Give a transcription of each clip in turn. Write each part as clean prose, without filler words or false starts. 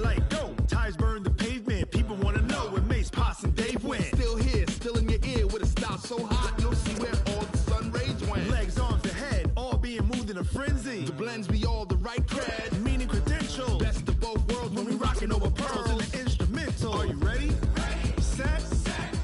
light go. Tires burn the pavement. People want to know where Mace, Pops, and Dave went. Still here, still in your ear with a style so hot. You'll see where all the sun rays went. Legs, arms, and head, all being moved in a frenzy. The blends be all the right cred. Meaning credentials. Best of both worlds when we rockin' over pearls in the instrumental. Are you ready? Set.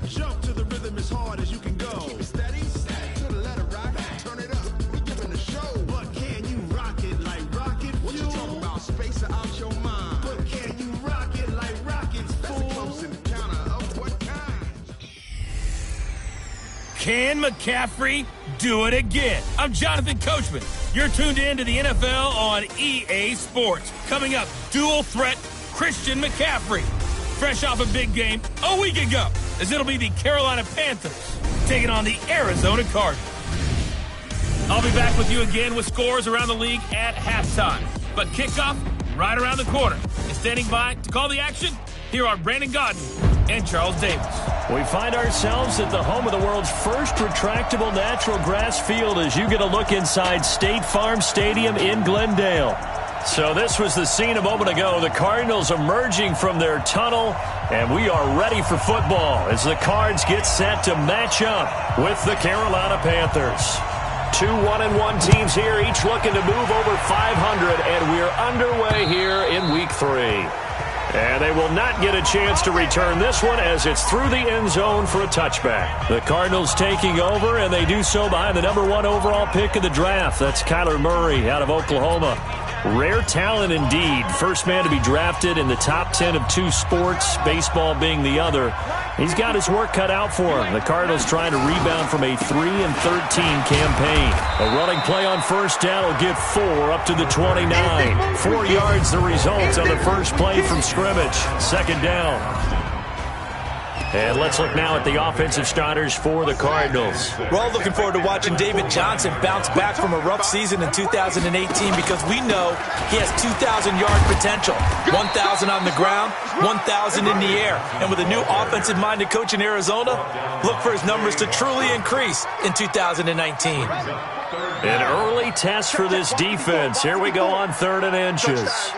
Jump to the rhythm as hard as you can go. Keep it steady. To the letter rock. Turn it up. We giving a show. But can you rock it like rocket fuel? What you talking about? Space or out your mind? But can you rock it like rockets, fool? That's a close encounter of what kind? Can McCaffrey do it again? I'm Jonathan Coachman. You're tuned in to the NFL on EA Sports. Coming up, dual threat Christian McCaffrey. Fresh off a big game a week ago, as it'll be the Carolina Panthers taking on the Arizona Cardinals. I'll be back with you again with scores around the league at halftime. But kickoff right around the corner. And standing by to call the action, here are Brandon Godden and Charles Davis. We find ourselves at the home of the world's first retractable natural grass field as you get a look inside State Farm Stadium in Glendale. So this was the scene a moment ago. The Cardinals emerging from their tunnel, and we are ready for football as the Cards get set to match up with the Carolina Panthers. Two 1-1 teams here, each looking to move over 500, and we're underway here in Week 3. And they will not get a chance to return this one as it's through the end zone for a touchback. The Cardinals taking over, and they do so behind the #1 overall pick of the draft. That's Kyler Murray out of Oklahoma. Rare talent indeed. First man to be drafted in the top 10 of 2 sports, baseball being the other. He's got his work cut out for him. The Cardinals trying to rebound from a 3-13 campaign. A running play on first down will get 4 up to the 29. 4 yards the result on the first play from scrimmage. Second down. And let's look now at the offensive starters for the Cardinals. We're all looking forward to watching David Johnson bounce back from a rough season in 2018 because we know he has 2,000-yard potential. 1,000 on the ground, 1,000 in the air. And with a new offensive-minded coach in Arizona, look for his numbers to truly increase in 2019. An early test for this defense. Here we go on 3rd and inches.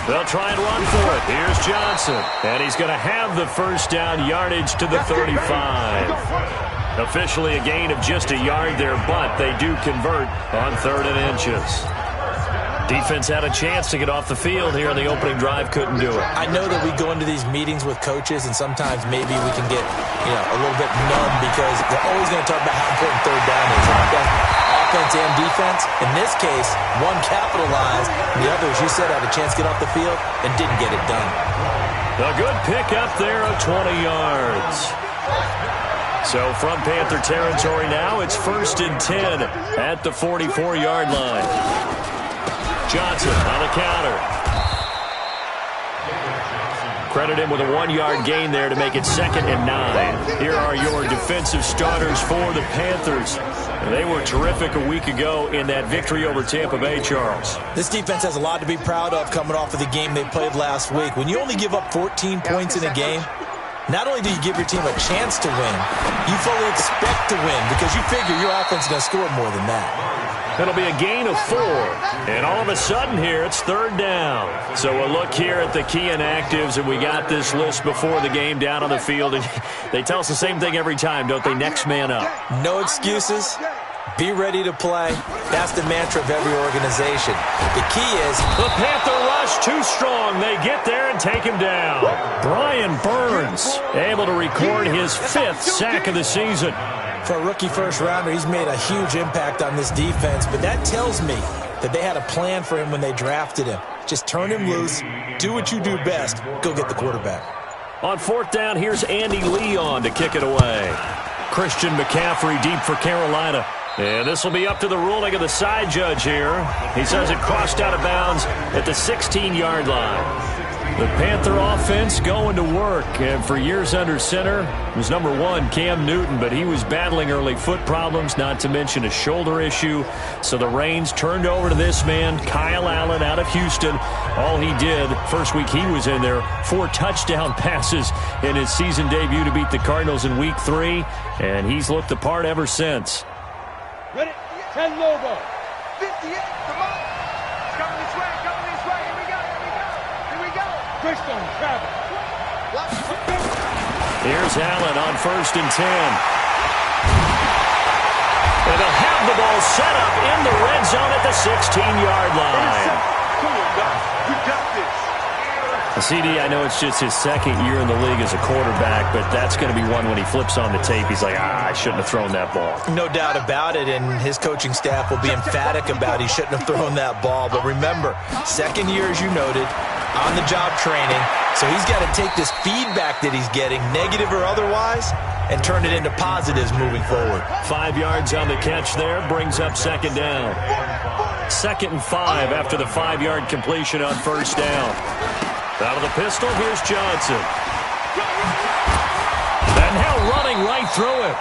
They'll try and run for it. Here's Johnson. And he's going to have the first down yardage to the 35. Officially a gain of just a yard there, but they do convert on 3rd and inches. Defense had a chance to get off the field here on the opening drive, couldn't do it. I know that we go into these meetings with coaches, and sometimes maybe we can get a little bit numb because they're always going to talk about how important 3rd down is. Offense and defense. In this case, one capitalized, and the other, as you said, had a chance to get off the field and didn't get it done. A good pickup there of 20 yards. So from Panther territory now, it's 1st and 10 at the 44-yard line. Johnson on the counter. Credit him with a 1-yard gain there to make it 2nd and 9. Here are your defensive starters for the Panthers. They were terrific a week ago in that victory over Tampa Bay, Charles. This defense has a lot to be proud of coming off of the game they played last week. When you only give up 14 points in a game, not only do you give your team a chance to win, you fully expect to win because you figure your offense is going to score more than that. It'll be a gain of 4. And all of a sudden here, it's 3rd down. So we'll look here at the key inactives, and we got this list before the game down on the field. And they tell us the same thing every time, don't they? Next man up. No excuses. Be ready to play. That's the mantra of every organization. The key is the Panther rush too strong. They get there and take him down. Brian Burns able to record his 5th sack of the season. For a rookie first-rounder, he's made a huge impact on this defense, but that tells me that they had a plan for him when they drafted him. Just turn him loose, do what you do best, go get the quarterback. On 4th down, here's Andy Leon to kick it away. Christian McCaffrey deep for Carolina. And this will be up to the ruling of the side judge here. He says it crossed out of bounds at the 16-yard line. The Panther offense going to work, and for years under center was #1, Cam Newton, but he was battling early foot problems, not to mention a shoulder issue. So the reins turned over to this man, Kyle Allen out of Houston. All he did, first week he was in there, 4 touchdown passes in his season debut to beat the Cardinals in Week 3, and he's looked the part ever since. Ready? 10 logo. 58, come on. It's coming this way, coming this way. Here's Allen on 1st and 10. And they'll have the ball set up in the red zone at the 16-yard line. We got this. CD, I know it's just his second year in the league as a quarterback, but that's going to be one when he flips on the tape, he's like, I shouldn't have thrown that ball. No doubt about it, and his coaching staff will be emphatic about he shouldn't have thrown that ball. But remember, second year, as you noted, on-the-job training, so he's got to take this feedback that he's getting, negative or otherwise, and turn it into positives moving forward. 5 yards on the catch there, brings up 2nd down. 2nd and 5 after the 5-yard completion on 1st down. Out of the pistol, here's Johnson. And now running right through it.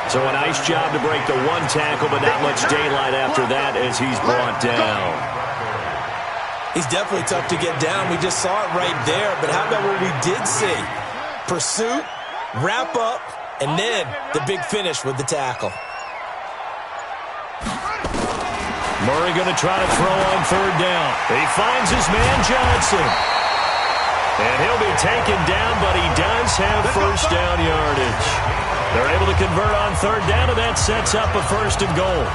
So a nice job to break the 1 tackle, but not much daylight after that as he's brought down. He's definitely tough to get down. We just saw it right there. But how about what we did see? Pursuit, wrap up, and then the big finish with the tackle. Murray going to try to throw on 3rd down. He finds his man Johnson. And he'll be taken down, but he does have 1st down yardage. They're able to convert on 3rd down, and that sets up a 1st and goal.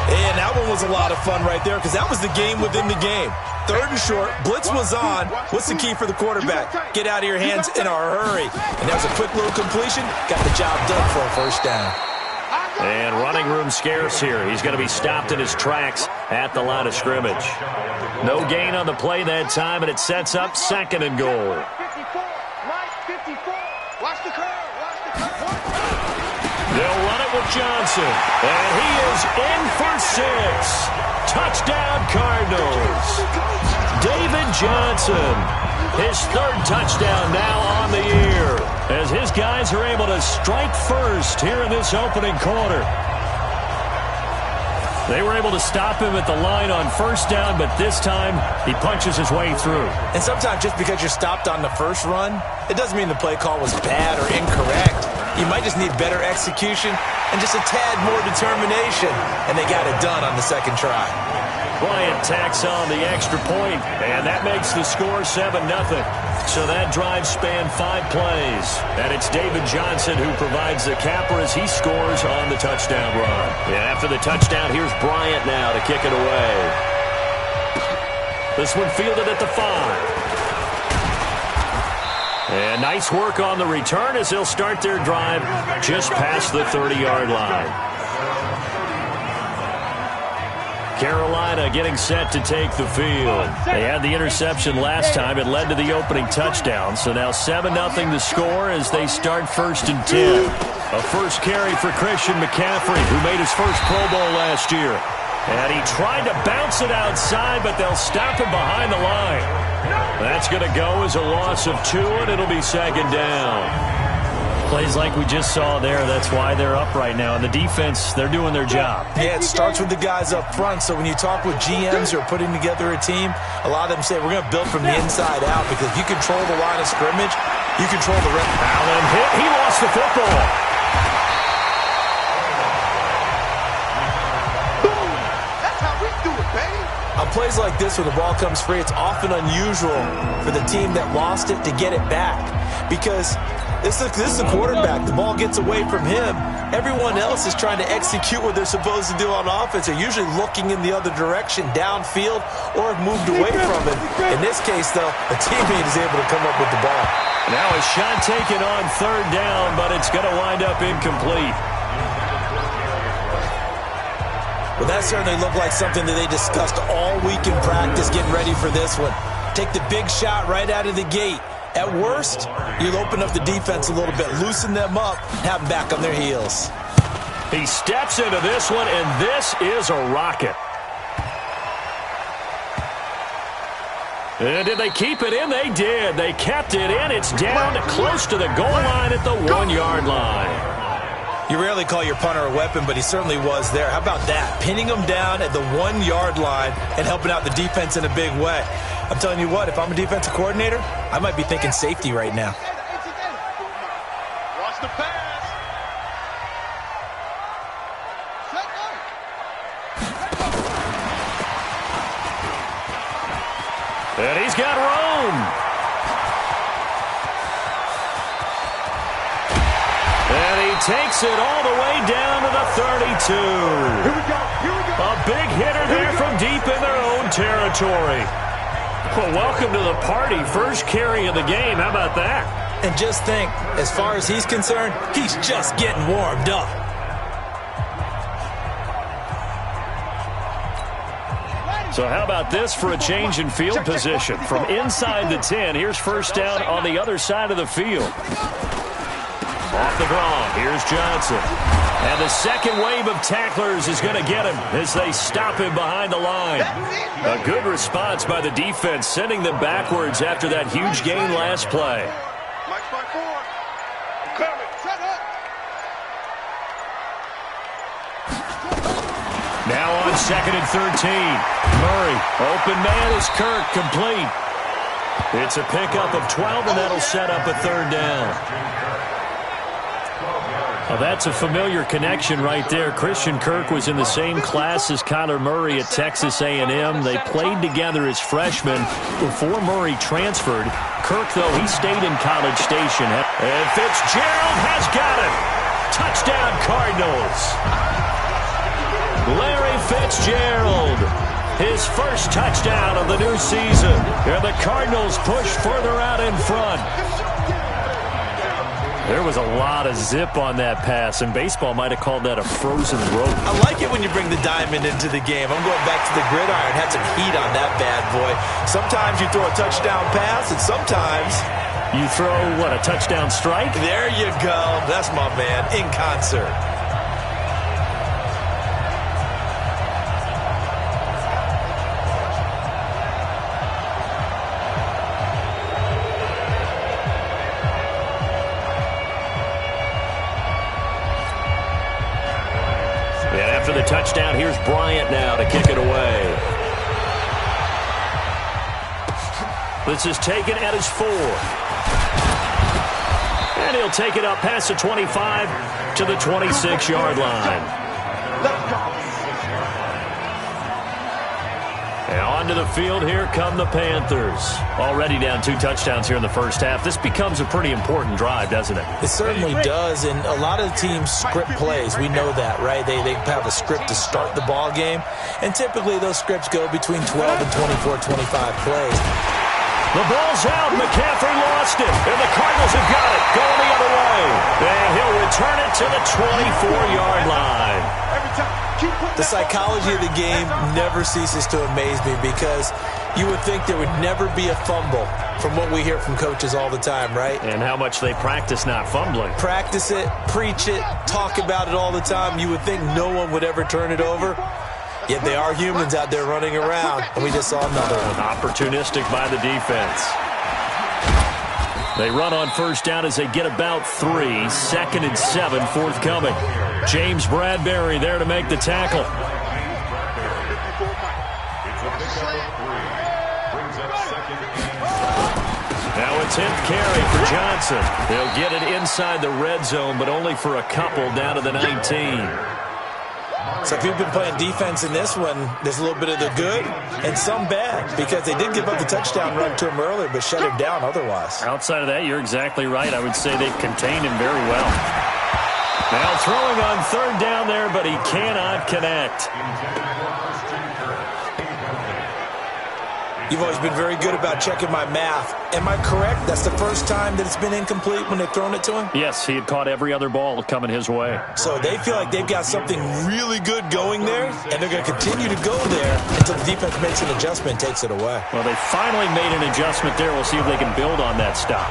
And that one was a lot of fun right there because that was the game within the game. 3rd and short, blitz was on. What's the key for the quarterback? Get out of your hands in a hurry. And that was a quick little completion. Got the job done for a 1st down. And running room scarce here. He's going to be stopped in his tracks at the line of scrimmage. No gain on the play that time, and it sets up 2nd and goal. They'll run it with Johnson. And he is in for 6. Touchdown, Cardinals. David Johnson. His 3rd touchdown now on the year, as his guys are able to strike first here in this opening quarter. They were able to stop him at the line on 1st down, but this time he punches his way through. And sometimes just because you're stopped on the first run, it doesn't mean the play call was bad or incorrect. You might just need better execution and just a tad more determination, and they got it done on the 2nd try. Bryant tacks on the extra point, and that makes the score 7-0. So that drive spanned 5 plays, and it's David Johnson who provides the capper as he scores on the touchdown run. And after the touchdown, here's Bryant now to kick it away. This one fielded at the 5. And nice work on the return as they'll start their drive just past the 30-yard line. Carolina getting set to take the field. They had the interception last time. It led to the opening touchdown. So now 7-0 the score as they start 1st and 10. A first carry for Christian McCaffrey, who made his first Pro Bowl last year. And he tried to bounce it outside, but they'll stop him behind the line. That's going to go as a loss of 2, and it'll be 2nd down. Plays like we just saw there, that's why they're up right now. And the defense, they're doing their job. Yeah, it starts with the guys up front. So when you talk with GMs who are putting together a team, a lot of them say we're going to build from the inside out, because if you control the line of scrimmage, you control the rest. Allen hit. He lost the football. That's how we do it, baby. On plays like this, when the ball comes free, it's often unusual for the team that lost it to get it back, because this is the quarterback. The ball gets away from him. Everyone else is trying to execute what they're supposed to do on offense. They're usually looking in the other direction, downfield, or have moved away from it. In this case, though, a teammate is able to come up with the ball. Now a shot taken on 3rd down, but it's going to wind up incomplete. Well, that certainly looked like something that they discussed all week in practice, getting ready for this one. Take the big shot right out of the gate. At worst, you'll open up the defense a little bit, loosen them up, have them back on their heels. He steps into this one, and this is a rocket. And did they keep it in? They did. They kept it in. It's down close to the goal line at the 1-yard line. You rarely call your punter a weapon, but he certainly was there. How about that? Pinning him down at the 1-yard line and helping out the defense in a big way. I'm telling you what, if I'm a defensive coordinator, I might be thinking safety right now. Watch the pass. And he's got room. And he takes it all the way down to the 32. Here we go. A big hitter there from deep in their own territory. Well, welcome to the party. First carry of the game. How about that? And just think, as far as he's concerned, he's just getting warmed up. So how about this for a change in field position? From inside the 10, here's first down on the other side of the field. Off the draw, here's Johnson. And the second wave of tacklers is going to get him as they stop him behind the line. A good response by the defense, sending them backwards after that huge gain last play. Now on 2nd and 13. Murray, open man is Kirk, complete. It's a pickup of 12, and that'll set up a third down. Well, that's a familiar connection right there. Christian Kirk was in the same class as Kyler Murray at Texas A&M. They played together as freshmen before Murray transferred. Kirk, though, he stayed in College Station. And Fitzgerald has got it. Touchdown, Cardinals. Larry Fitzgerald, his first touchdown of the new season. And the Cardinals push further out in front. There was a lot of zip on that pass, and baseball might have called that a frozen rope. I like it when you bring the diamond into the game. I'm going back to the gridiron. Had some heat on that bad boy. Sometimes you throw a touchdown pass, and sometimes you throw, what, a touchdown strike? There you go. That's my man, in concert. After the touchdown, here's Bryant now to kick it away. This is taken at his 4. And he'll take it up past the 25 to the 26-yard line. And onto the field, here come the Panthers. Already down 2 touchdowns here in the first half. This becomes a pretty important drive, doesn't it? It certainly does, and a lot of teams script plays. We know that, right? They have a script to start the ball game, and typically those scripts go between 12 and 24, 25 plays. The ball's out. McCaffrey lost it, and the Cardinals have got it going the other way. And he'll return it to the 24-yard line. The psychology of the game never ceases to amaze me because you would think there would never be a fumble from what we hear from coaches all the time, right? And how much they practice not fumbling. Practice it, preach it, talk about it all the time. You would think no one would ever turn it over. Yet they are humans out there running around, and we just saw another one. Opportunistic by the defense. They run on first down as they get about 3. 2nd and 7 forthcoming. James Bradbury there to make the tackle. Now a 10th carry for Johnson. They'll get it inside the red zone, but only for a couple down to the 19. So if you've been playing defense in this one, there's a little bit of the good and some bad because they did give up the touchdown run to him earlier but shut him down otherwise. Outside of that, you're exactly right. I would say they've contained him very well. Now throwing on third down there, but he cannot connect. You've always been very good about checking my math. Am I correct? That's the first time that it's been incomplete when they've thrown it to him? Yes, he had caught every other ball coming his way. So they feel like they've got something really good going there, and they're going to continue to go there until the defense makes an adjustment and takes it away. Well, they finally made an adjustment there. We'll see if they can build on that stop.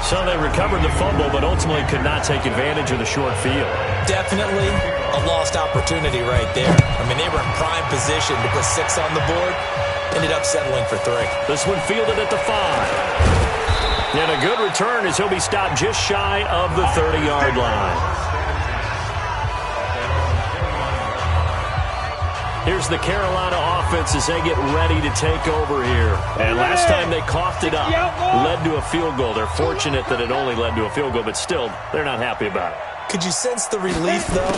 So they recovered the fumble, but ultimately could not take advantage of the short field. Definitely a lost opportunity right there. I mean, they were in prime position to put 6 on the board. Ended up settling for 3. This one fielded at the 5. And a good return as he'll be stopped just shy of the 30-yard line. Here's the Carolina offense as they get ready to take over here. And last time they coughed it up, led to a field goal. They're fortunate that it only led to a field goal, but still, they're not happy about it. Could you sense the relief, though,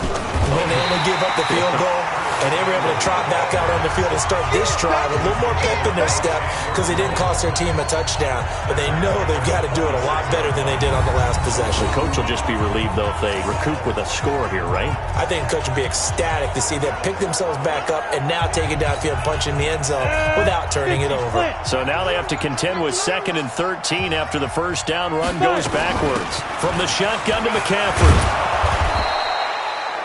when they only gave up the field goal and they were able to trot back out on the field and start this drive with a little more pep in their step because they didn't cost their team a touchdown. But they know they've got to do it a lot better than they did on the last possession. The coach will just be relieved, though, if they recoup with a score here, right? I think the coach will be ecstatic to see them pick themselves back up and now take it downfield and punch in the end zone without turning it over. So now they have to contend with 2nd and 13 after the first down run goes backwards. From the shotgun to McCaffrey.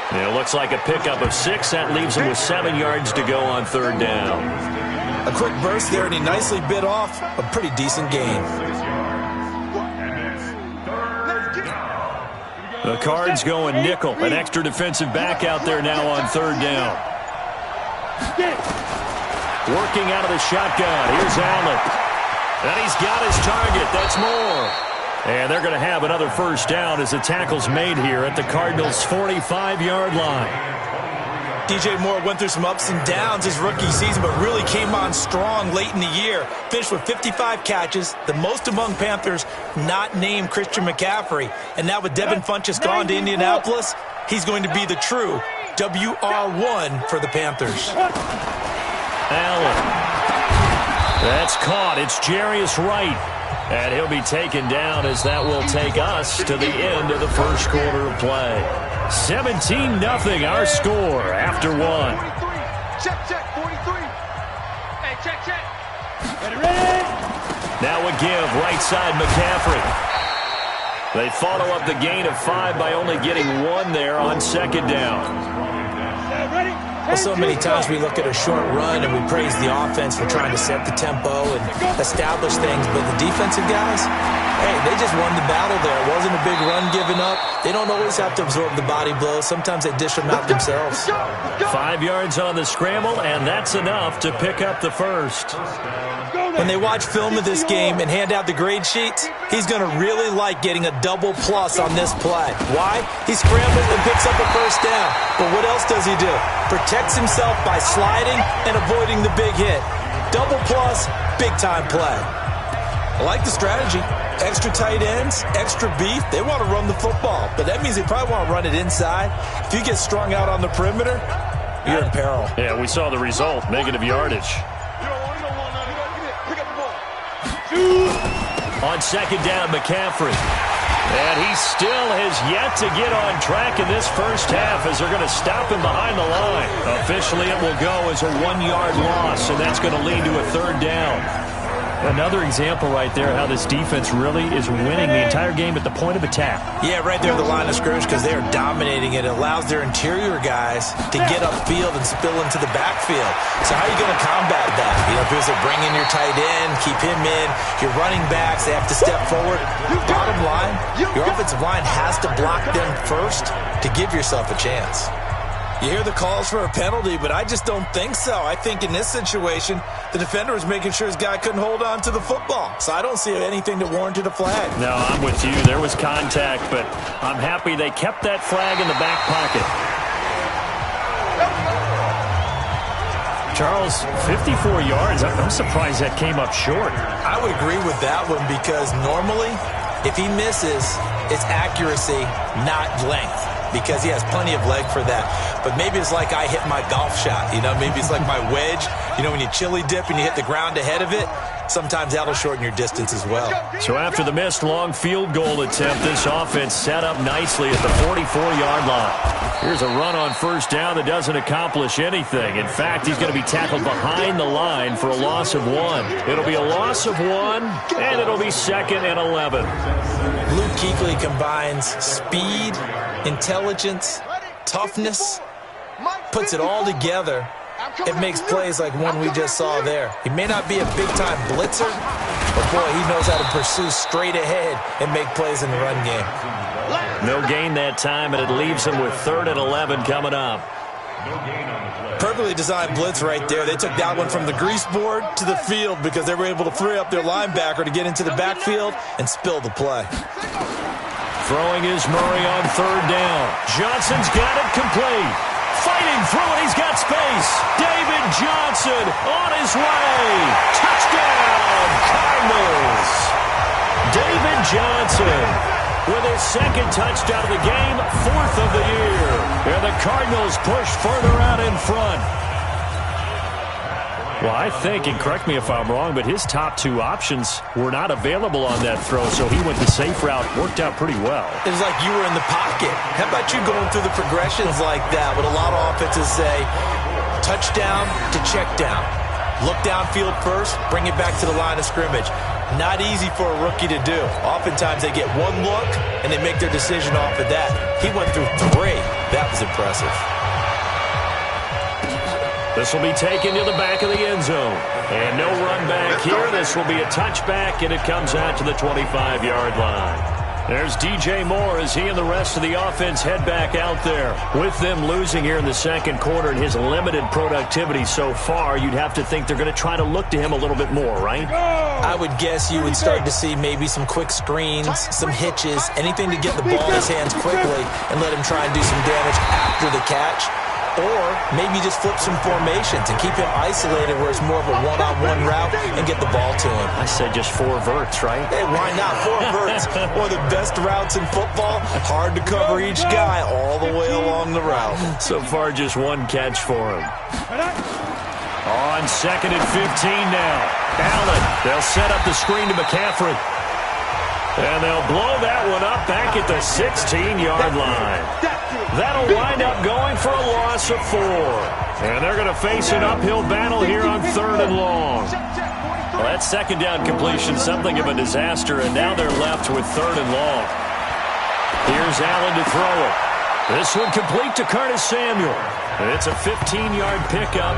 It looks like a pickup of 6. That leaves him with 7 yards to go on 3rd down. A quick burst there, and he nicely bit off a pretty decent gain. The Cards going nickel. An extra defensive back out there now on 3rd down. Working out of the shotgun. Here's Allen. And he's got his target. That's Moore. And they're going to have another first down as the tackle's made here at the Cardinals' 45-yard line. DJ Moore went through some ups and downs his rookie season, but really came on strong late in the year. Finished with 55 catches, the most among Panthers not named Christian McCaffrey. And now with Devin Funchess gone to Indianapolis, he's going to be the true WR1 for the Panthers. Allen. That's caught. It's Jarius Wright. And he'll be taken down as that will take us to the end of the first quarter of play. 17-0 our score after 1. Check, 43. Hey, check. Ready? Now a give, right side McCaffrey. They follow up the gain of 5 by only getting 1 there on 2nd down. Ready? Well, so many times we look at a short run and we praise the offense for trying to set the tempo and establish things, but the defensive guys, hey, they just won the battle there. It wasn't a big run given up. They don't always have to absorb the body blows. Sometimes they dish them out themselves. 5 yards on the scramble, and that's enough to pick up the first. When they watch film of this game and hand out the grade sheets, he's going to really like getting a double plus on this play. Why? He scrambles and picks up a first down. But what else does he do? Protects himself by sliding and avoiding the big hit. Double plus, big-time play. I like the strategy. Extra tight ends, extra beef. They want to run the football, but that means they probably want to run it inside. If you get strung out on the perimeter, you're in peril. Yeah, we saw the result, negative yardage. On 2nd down, McCaffrey. And he still has yet to get on track in this first half as they're going to stop him behind the line. Officially, it will go as a 1-yard loss, and that's going to lead to a 3rd down. Another example right there how this defense really is winning the entire game at the point of attack. Yeah, right there at the line of scrimmage because they are dominating it. It allows their interior guys to get upfield and spill into the backfield. So how are you going to combat that? You know, if you bring in your tight end, keep him in, your running backs, they have to step forward. Bottom line, your offensive line has to block them first to give yourself a chance. You hear the calls for a penalty, but I just don't think so. I think in this situation, the defender was making sure his guy couldn't hold on to the football. So I don't see anything that warranted a flag. No, I'm with you. There was contact, but I'm happy they kept that flag in the back pocket. Charles, 54 yards. I'm surprised that came up short. I would agree with that one because normally, if he misses, it's accuracy, not length. Because he has plenty of leg for that. But maybe it's like I hit my golf shot. You know, maybe it's like my wedge. You know, when you chili dip and you hit the ground ahead of it, sometimes that'll shorten your distance as well. So after the missed long field goal attempt, this offense set up nicely at the 44-yard line. Here's a run on first down that doesn't accomplish anything. In fact, he's going to be tackled behind the line for a loss of 1. It'll be a loss of 1, and it'll be 2nd and 11. Luke Kuechly combines speed, intelligence, toughness, puts it all together. It makes plays like one we just saw there. He may not be a big-time blitzer, but boy, he knows how to pursue straight ahead and make plays in the run game. No gain that time, and it leaves him with 3rd and 11 coming up. Perfectly designed blitz right there. They took that one from the grease board to the field because they were able to free up their linebacker to get into the backfield and spill the play. Throwing is Murray on 3rd down. Johnson's got it complete. Fighting through it, he's got space. David Johnson on his way. Touchdown, Cardinals. David Johnson with his 2nd touchdown of the game, Cardinals push further out in front. Well, I think, and correct me if I'm wrong, but his top two options were not available on that throw, so he went the safe route. Worked out pretty well. It was like you were in the pocket. How about you going through the progressions like that? What a lot of offenses say, touchdown to check down. Look downfield first, bring it back to the line of scrimmage. Not easy for a rookie to do. Oftentimes they get one look, and they make their decision off of that. He went through three. That was impressive. This will be taken to the back of the end zone. And no run back here. This will be a touchback, and it comes out to the 25-yard line. There's DJ Moore as he and the rest of the offense head back out there. With them losing here in the second quarter and his limited productivity so far, you'd have to think they're going to try to look to him a little bit more, right? I would guess you would start to see maybe some quick screens, some hitches, anything to get the ball in his hands quickly and let him try and do some damage after the catch. Or maybe just flip some formations and keep him isolated where it's more of a one-on-one route and get the ball to him. I said just 4 verts, right? Hey, why not? 4 verts. One of the best routes in football. Hard to cover each guy all the way along the route. So far, just 1 catch for him. On 2nd and 15 now. Allen, they'll set up the screen to McCaffrey. And they'll blow that one up back at the 16-yard line. That'll wind up going for a loss of 4. And they're going to face an uphill battle here on 3rd and long. Well, that second down completion, something of a disaster, and now they're left with 3rd and long. Here's Allen to throw it. This one complete to Curtis Samuel. And it's a 15-yard pickup,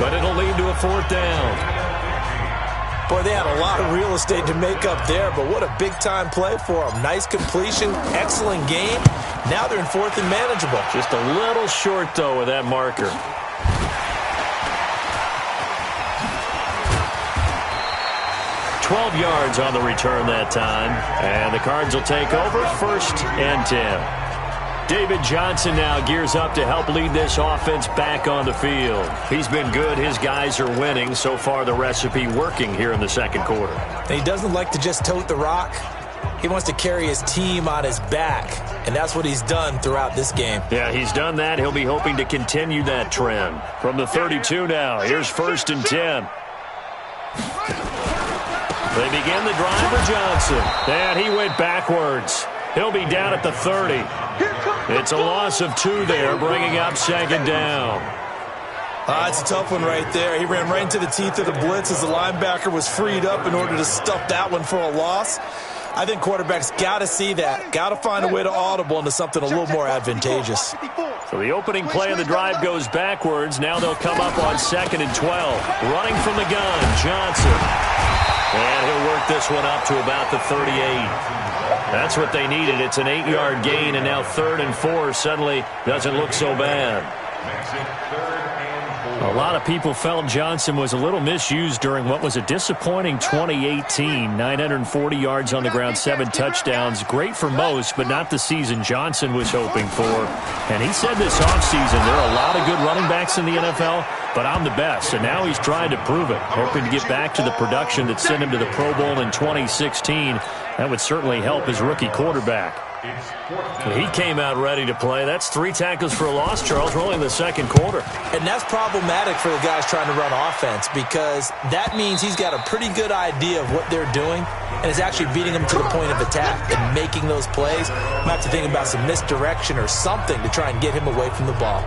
but it'll lead to a 4th down. Boy, they had a lot of real estate to make up there, but what a big-time play for them. Nice completion, excellent game. Now they're in 4th and manageable. Just a little short, though, with that marker. $12 yards on the return that time, and the Cards will take over 1st and 10. David Johnson now gears up to help lead this offense back on the field. He's been good. His guys are winning. So far, the recipe working here in the second quarter. He doesn't like to just tote the rock. He wants to carry his team on his back, and that's what he's done throughout this game. Yeah, he's done that. He'll be hoping to continue that trend. From the 32 now, here's 1st and 10. They begin the drive for Johnson, and he went backwards. He'll be down at the 30. It's a loss of 2 there, bringing up 2nd down. It's a tough one right there. He ran right into the teeth of the blitz as the linebacker was freed up in order to stuff that one for a loss. I think quarterbacks got to see that. Got to find a way to audible into something a little more advantageous. So the opening play of the drive goes backwards. Now they'll come up on 2nd and 12. Running from the gun, Johnson. And he'll work this one up to about the 38. That's what they needed. It's an 8-yard gain, and now 3rd and 4 suddenly doesn't look so bad. A lot of people felt Johnson was a little misused during what was a disappointing 2018. 940 yards on the ground, 7 touchdowns. Great for most, but not the season Johnson was hoping for. And he said this offseason, there are a lot of good running backs in the NFL, but I'm the best. And now he's trying to prove it, hoping to get back to the production that sent him to the Pro Bowl in 2016. That would certainly help his rookie quarterback. He came out ready to play. That's 3 tackles for a loss, Charles, rolling the second quarter. And that's problematic for the guys trying to run offense because that means he's got a pretty good idea of what they're doing and is actually beating them to the point of attack and making those plays. Might have to think about some misdirection or something to try and get him away from the ball.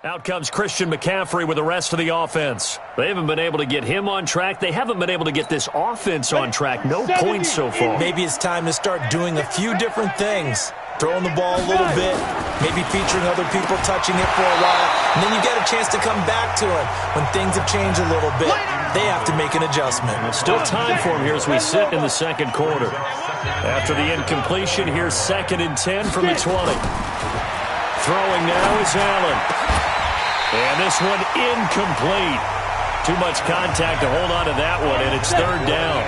Out comes Christian McCaffrey with the rest of the offense. They haven't been able to get him on track. They haven't been able to get this offense on track. No points so far. Maybe it's time to start doing a few different things. Throwing the ball a little bit, maybe featuring other people touching it for a while, and then you get a chance to come back to it. When things have changed a little bit, they have to make an adjustment. Still time for him here as we sit in the second quarter. After the incompletion, here's 2nd and 10 from the 20. Throwing now is Allen. And this one incomplete. Too much contact to hold on to that one, and it's 3rd down.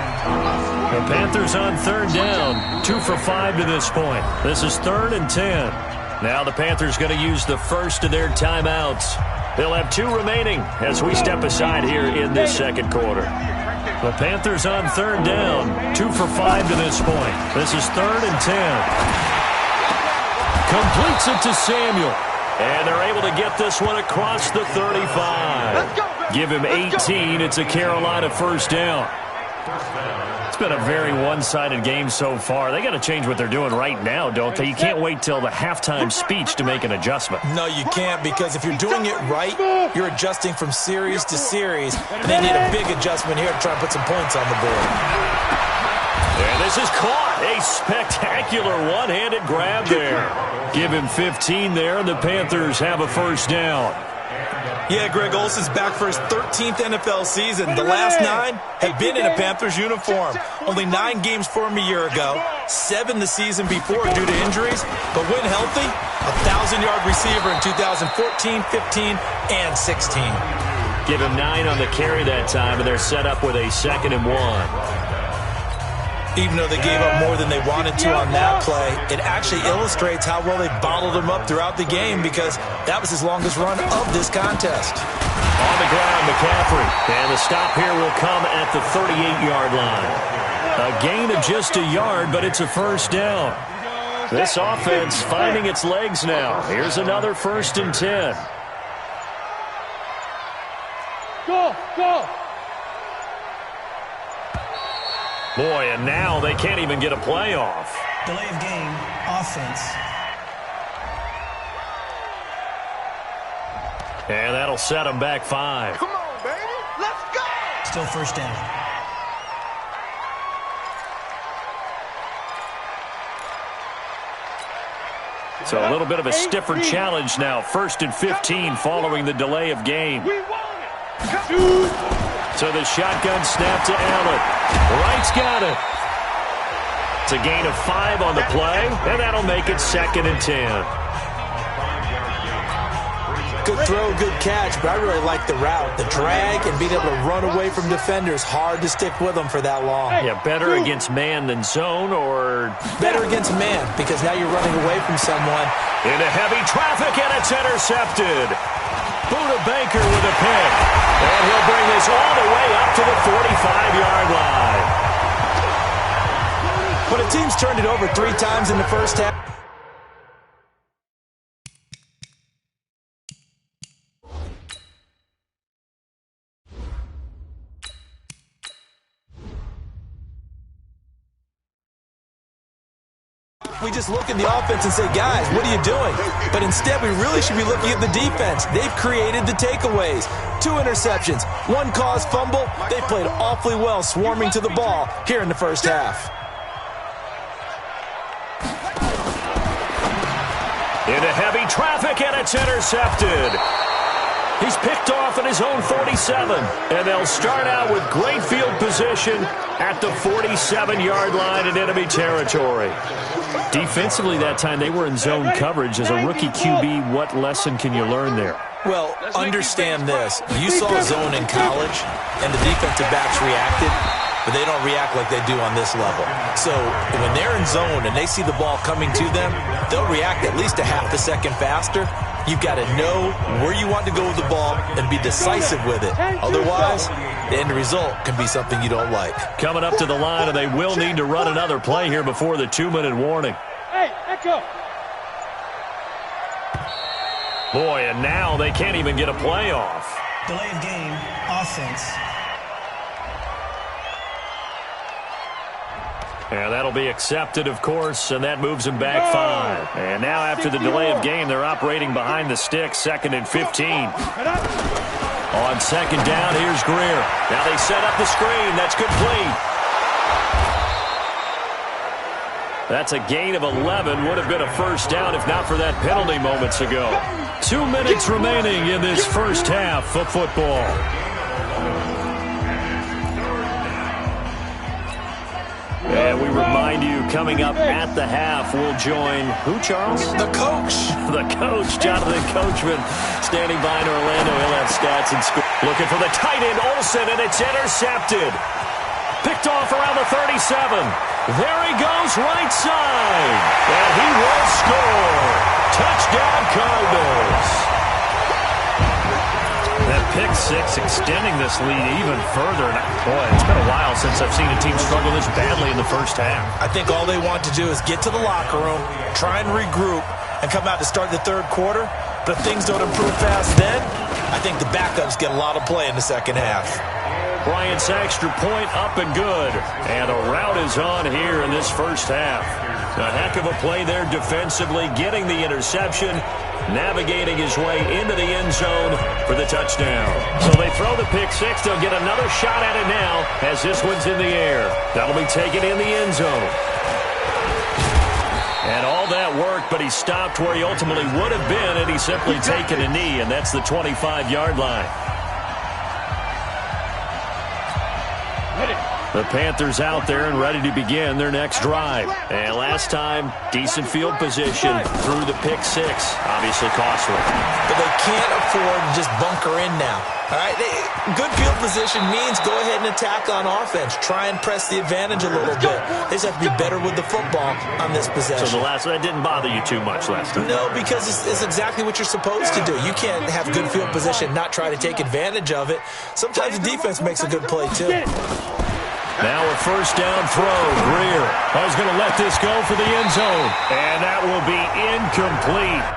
The Panthers on 3rd down, 2 for 5 to this point. This is 3rd and 10. Now the Panthers going to use the first of their timeouts. They'll have 2 remaining as we step aside here in this second quarter. The Panthers on 3rd down, 2 for 5 to this point. This is 3rd and 10. Completes it to Samuel. And they're able to get this one across the 35. Give him 18. It's a Carolina first down. It's been a very one-sided game so far. They got to change what they're doing right now, don't they? You can't wait till the halftime speech to make an adjustment. No, you can't, because if you're doing it right, you're adjusting from series to series. And they need a big adjustment here to try and put some points on the board. And this is caught. A spectacular one-handed grab there. Give him 15 there, and the Panthers have a first down. Yeah, Greg Olsen's back for his 13th NFL season. The last 9 have been in a Panthers uniform. Only 9 games for him a year ago, 7 the season before due to injuries. But when healthy, a 1,000-yard receiver in 2014, 15, and 16. Give him 9 on the carry that time, and they're set up with a 2nd and 1. Even though they gave up more than they wanted to on that play, it actually illustrates how well they bottled him up throughout the game, because that was his longest run of this contest. On the ground, McCaffrey. And the stop here will come at the 38-yard line. A gain of just a yard, but it's a first down. This offense finding its legs now. Here's another 1st and 10. Go, go. Boy, and now they can't even get a play off. Delay of game, offense. And that'll set them back 5. Come on, baby. Let's go. Still first down. So a little bit of a stiffer challenge now. 1st and 15 following the delay of game. We want it. So the shotgun snap to Allen. Wright's got it. It's a gain of 5 on the play, and that'll make it 2nd and 10. Good throw, good catch, but I really like the route. The drag and being able to run away from defenders, hard to stick with them for that long. Yeah, better against man than zone, or better against man, because now you're running away from someone. Into heavy traffic, and it's intercepted. Buda Baker with a pick. And he'll bring this all the way up to the 45-yard line. When a team's turned it over 3 times in the first half, we just look at the offense and say, guys, what are you doing? But instead, we really should be looking at the defense. They've created the takeaways. 2 interceptions, 1 caused fumble. They played awfully well swarming to the ball here in the first half. Into heavy traffic, and it's intercepted. He's picked off at his own 47, and they'll start out with great field position at the 47-yard line in enemy territory. Defensively that time, they were in zone coverage. As a rookie QB, what lesson can you learn there? Well, understand this. You saw zone in college, and the defensive backs reacted, but they don't react like they do on this level. So when they're in zone and they see the ball coming to them, they'll react at least a half a second faster. You've got to know where you want to go with the ball and be decisive with it. Otherwise, the end result can be something you don't like. Coming up to the line, and they will need to run another play here before the 2-minute warning. Hey, Echo. Boy, and now they can't even get a play off. Delay of game, offense. And that'll be accepted, of course, and that moves them back 5. And now after the delay of game, they're operating behind the sticks, 2nd and 15. On 2nd down, here's Greer. Now they set up the screen. That's complete. That's a gain of 11. Would have been a first down if not for that penalty moments ago. 2 minutes remaining in this first half of football. And we remind you, coming up at the half, we'll join who, Charles? The coach. The coach, Jonathan Coachman, standing by in Orlando. He'll have stats and score. Looking for the tight end, Olsen, and it's intercepted. Picked off around the 37. There he goes, right side. And he will score. Touchdown, Cardinals. That pick six extending this lead even further. And boy, it's been a while since I've seen a team struggle this badly in the first half. I think all they want to do is get to the locker room, try and regroup, and come out to start the third quarter. But if things don't improve fast then, I think the backups get a lot of play in the second half. Bryant's extra point up and good. And the route is on here in this first half. A heck of a play there defensively, getting the interception, navigating his way into the end zone for the touchdown. So they throw the pick six. They'll get another shot at it now as this one's in the air. That'll be taken in the end zone. And all that work, but he stopped where he ultimately would have been had he simply taken a knee, and that's the 25-yard line. The Panthers out there and ready to begin their next drive. And last time, decent field position through the pick six. Obviously costly. But they can't afford to just bunker in now. All right, good field position means go ahead and attack on offense. Try and press the advantage a little bit. They just have to be better with the football on this possession. So that didn't bother you too much last time? No, because it's exactly what you're supposed to do. You can't have good field position, not try to take advantage of it. Sometimes the defense makes a good play, too. Now a first down throw. Greer is going to let this go for the end zone. And that will be incomplete.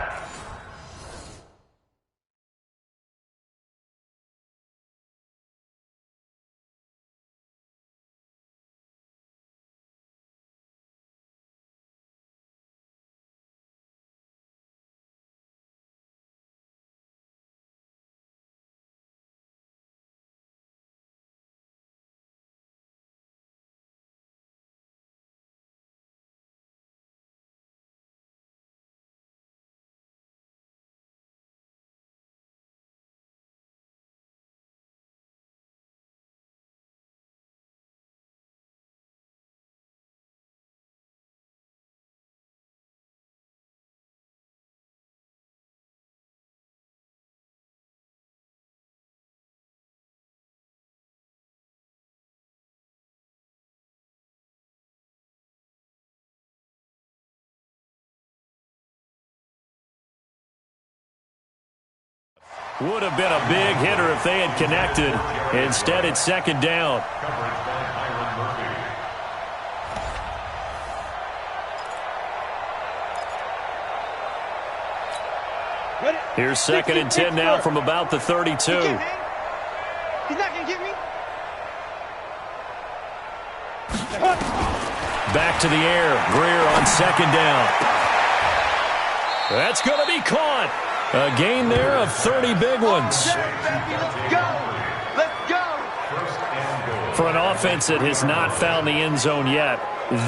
Would have been a big hitter if they had connected. Instead, it's second down. Here's 2nd and 10 now from about the 32. He's not going to get me. Back to the air. Greer on 2nd down. That's going to be caught. A gain there of 30 big ones. Let's go. For an offense that has not found the end zone yet,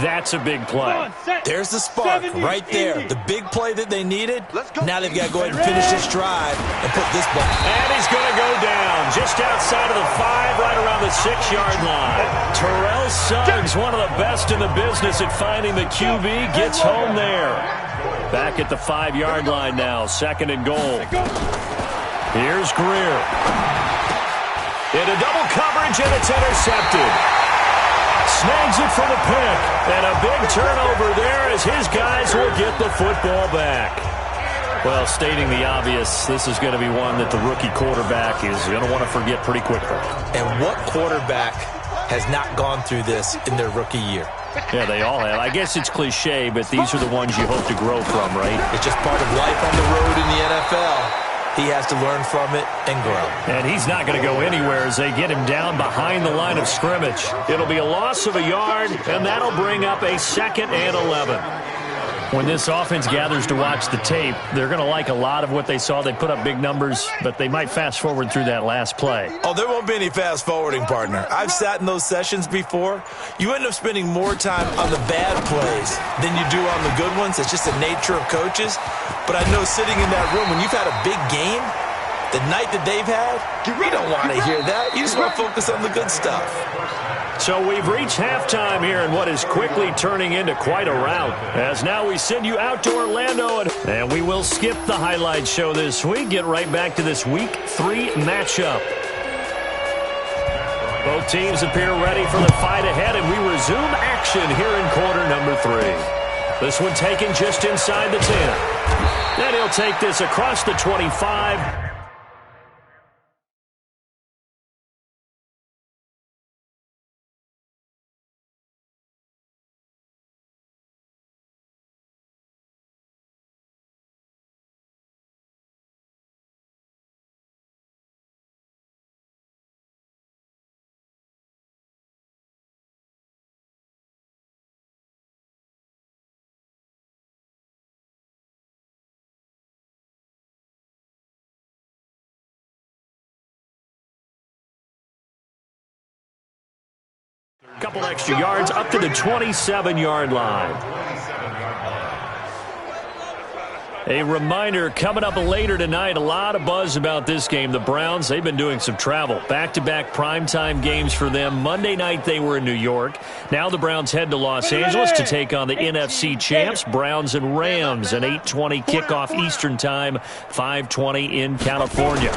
that's a big play. There's the spark right there. The big play that they needed. Now they've got to go ahead and finish this drive and put this ball. And he's going to go down just outside of the 5, right around the 6-yard line. Terrell Suggs, one of the best in the business at finding the QB, gets home there. Back at the 5-yard line now, 2nd and goal. Here's Greer. Into double coverage, and it's intercepted. Snags it for the pick. And a big turnover there as his guys will get the football back. Well, stating the obvious, this is going to be one that the rookie quarterback is going to want to forget pretty quickly. And what quarterback has not gone through this in their rookie year? Yeah, they all have. I guess it's cliche, but these are the ones you hope to grow from, right? It's just part of life on the road in the NFL. He has to learn from it and grow. And he's not going to go anywhere as they get him down behind the line of scrimmage. It'll be a loss of a yard, and that'll bring up a 2nd and 11. When this offense gathers to watch the tape, they're going to like a lot of what they saw. They put up big numbers, but they might fast forward through that last play. Oh, there won't be any fast forwarding, partner. I've sat in those sessions before. You end up spending more time on the bad plays than you do on the good ones. It's just the nature of coaches. But I know sitting in that room, when you've had a big game, the night that they've had, you don't want to hear that. You just want to focus on the good stuff. So we've reached halftime here in what is quickly turning into quite a rout. As now we send you out to Orlando, and we will skip the highlight show this week. Get right back to this Week 3 matchup. Both teams appear ready for the fight ahead, and we resume action here in quarter number 3. This one taken just inside the 10. Then he'll take this across the 25. Couple extra yards up to the 27-yard line. A reminder, coming up later tonight, a lot of buzz about this game. The Browns, they've been doing some travel. Back-to-back primetime games for them. Monday night they were in New York. Now the Browns head to Los Angeles to take on the NFC champs, Browns and Rams. An 8:20 kickoff Eastern time, 5:20 in California.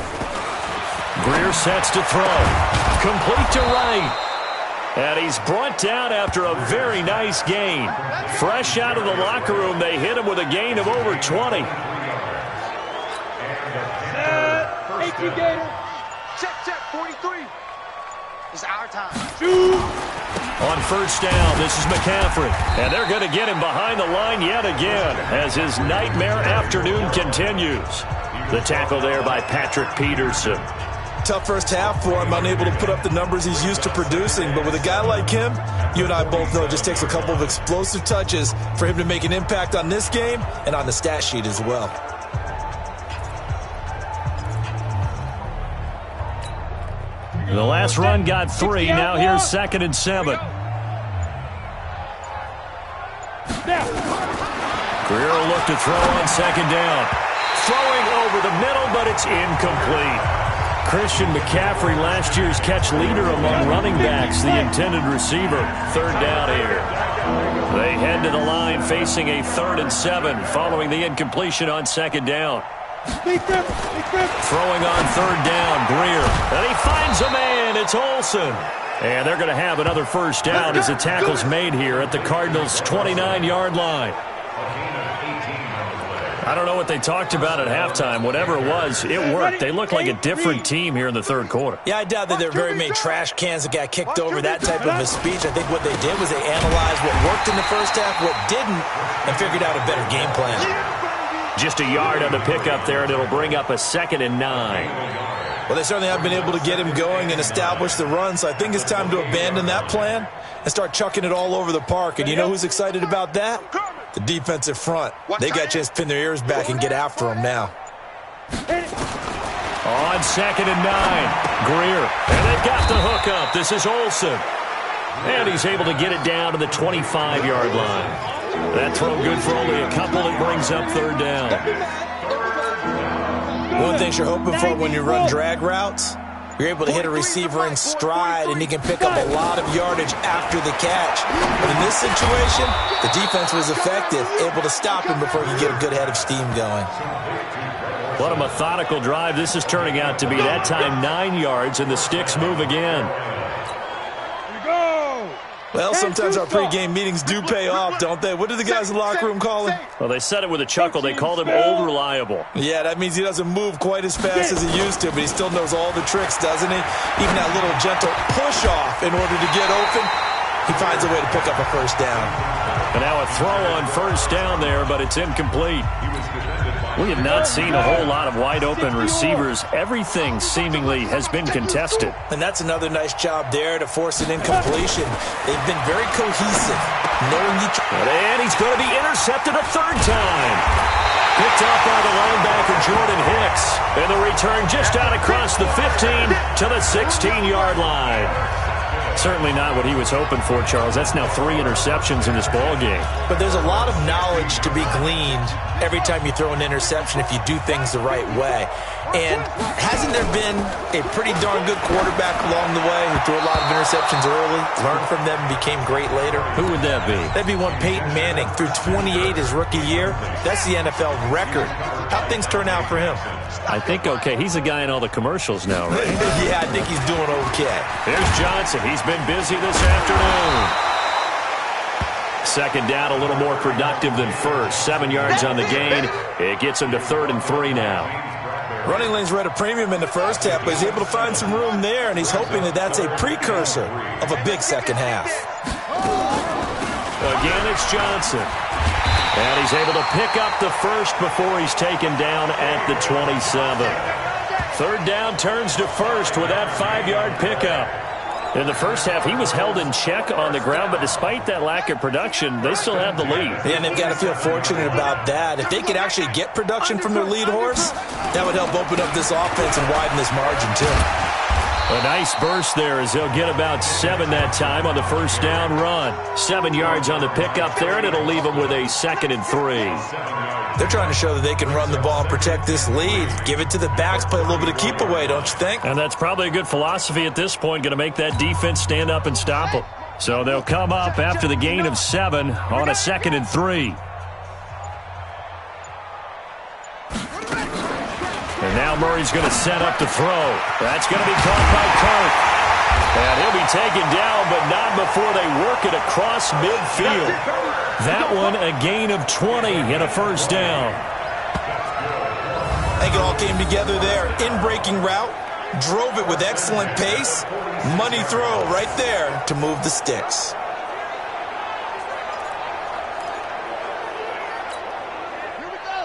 Greer sets to throw. Complete to right. And he's brought down after a very nice gain. Fresh out of the locker room, they hit him with a gain of over 20. Check, 43. It's our time. On first down, this is McCaffrey. And they're going to get him behind the line yet again as his nightmare afternoon continues. The tackle there by Patrick Peterson. Tough first half for him, unable to put up the numbers he's used to producing. But with a guy like him, you and I both know it just takes a couple of explosive touches for him to make an impact on this game and on the stat sheet as well. The last run got 3. Now here's 2nd and 7. Greer will look to throw on 2nd down. Throwing over the middle, but it's incomplete. Christian McCaffrey, last year's catch leader among running backs, the intended receiver. 3rd down here. They head to the line facing a 3rd and 7 following the incompletion on 2nd down. Throwing on 3rd down, Greer. And he finds a man. It's Olsen. And they're going to have another first down as the tackle's made here at the Cardinals' 29-yard line. I don't know what they talked about at halftime. Whatever it was, it worked. They look like a different team here in the 3rd quarter. Yeah, I doubt that there are very many trash cans that got kicked over, that type of a speech. I think what they did was they analyzed what worked in the first half, what didn't, and figured out a better game plan. Just a yard on the pickup there, and it'll bring up a 2nd and 9. Well, they certainly have been able to get him going and establish the run, so I think it's time to abandon that plan and start chucking it all over the park. And you know who's excited about that? The defensive front. They got a chance to pin their ears back and get after him now. On 2nd and 9, Greer. And they've got the hook up. This is Olsen. And he's able to get it down to the 25-yard line. That throw good for only a couple. It brings up 3rd down. One of the things you're hoping for when you run drag routes, you're able to hit a receiver in stride, and he can pick up a lot of yardage after the catch. But in this situation, the defense was effective, able to stop him before he could get a good head of steam going. What a methodical drive this is turning out to be. That time 9 yards, and the sticks move again. Well, sometimes our pregame meetings do pay off, don't they? What do the guys in the locker room call him? Well, they said it with a chuckle. They called him Old Reliable. Yeah, that means he doesn't move quite as fast as he used to, but he still knows all the tricks, doesn't he? Even that little gentle push-off in order to get open, he finds a way to pick up a first down. And now a throw on first down there, but it's incomplete. We have not seen a whole lot of wide-open receivers. Everything seemingly has been contested. And that's another nice job there to force an incompletion. They've been very cohesive, knowing each other. And he's going to be intercepted a third time. Picked up by the linebacker, Jordan Hicks. And the return just out across the 15 to the 16-yard line. Certainly not what he was hoping for, Charles. That's now 3 interceptions in this ball game. But there's a lot of knowledge to be gleaned every time you throw an interception if you do things the right way. And hasn't there been a pretty darn good quarterback along the way who threw a lot of interceptions early, learned from them, and became great later? Who would that be? That'd be one Peyton Manning. Threw 28 his rookie year. That's the NFL record. How'd things turn out for him? I think okay. He's a guy in all the commercials now, right? Yeah, I think he's doing okay. There's Johnson. He's been busy this afternoon. Second down, a little more productive than first. 7 yards on the gain. It gets him to 3rd and 3 now. Running lanes were at a premium in the first half, but he's able to find some room there, and he's hoping that that's a precursor of a big second half. Again, it's Johnson. And he's able to pick up the first before he's taken down at the 27. 3rd down turns to first with that 5-yard pickup. In the first half, he was held in check on the ground, but despite that lack of production, they still have the lead. Yeah, and they've got to feel fortunate about that. If they could actually get production from their lead horse, that would help open up this offense and widen this margin, too. A nice burst there as they'll get about 7 that time on the first down run. 7 yards on the pickup there, and it'll leave them with a 2nd and 3. They're trying to show that they can run the ball and protect this lead. Give it to the backs, play a little bit of keep away, don't you think? And that's probably a good philosophy at this point, going to make that defense stand up and stop them. So they'll come up after the gain of 7 on a 2nd and 3. And now Murray's going to set up to throw. That's going to be caught by Kirk. And he'll be taken down, but not before they work it across midfield. That one a gain of 20 and a first down. I think it all came together there. In-breaking route, drove it with excellent pace. Money throw right there to move the sticks.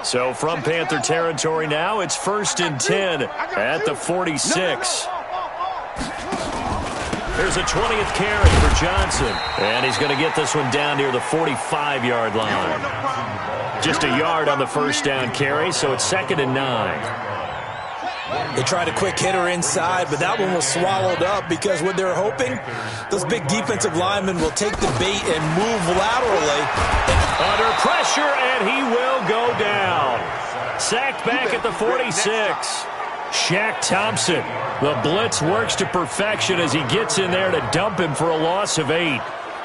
So from Panther territory now, it's 1st and 10 at the 46. There's a 20th carry for Johnson. And he's going to get this one down near the 45-yard line. Just a yard on the first down carry, so it's 2nd and 9. They tried a quick hitter inside, but that one was swallowed up because what they're hoping, those big defensive linemen will take the bait and move laterally. Under pressure, and he will go down. Sacked back at the 46. Shaq Thompson. The blitz works to perfection as he gets in there to dump him for a loss of 8.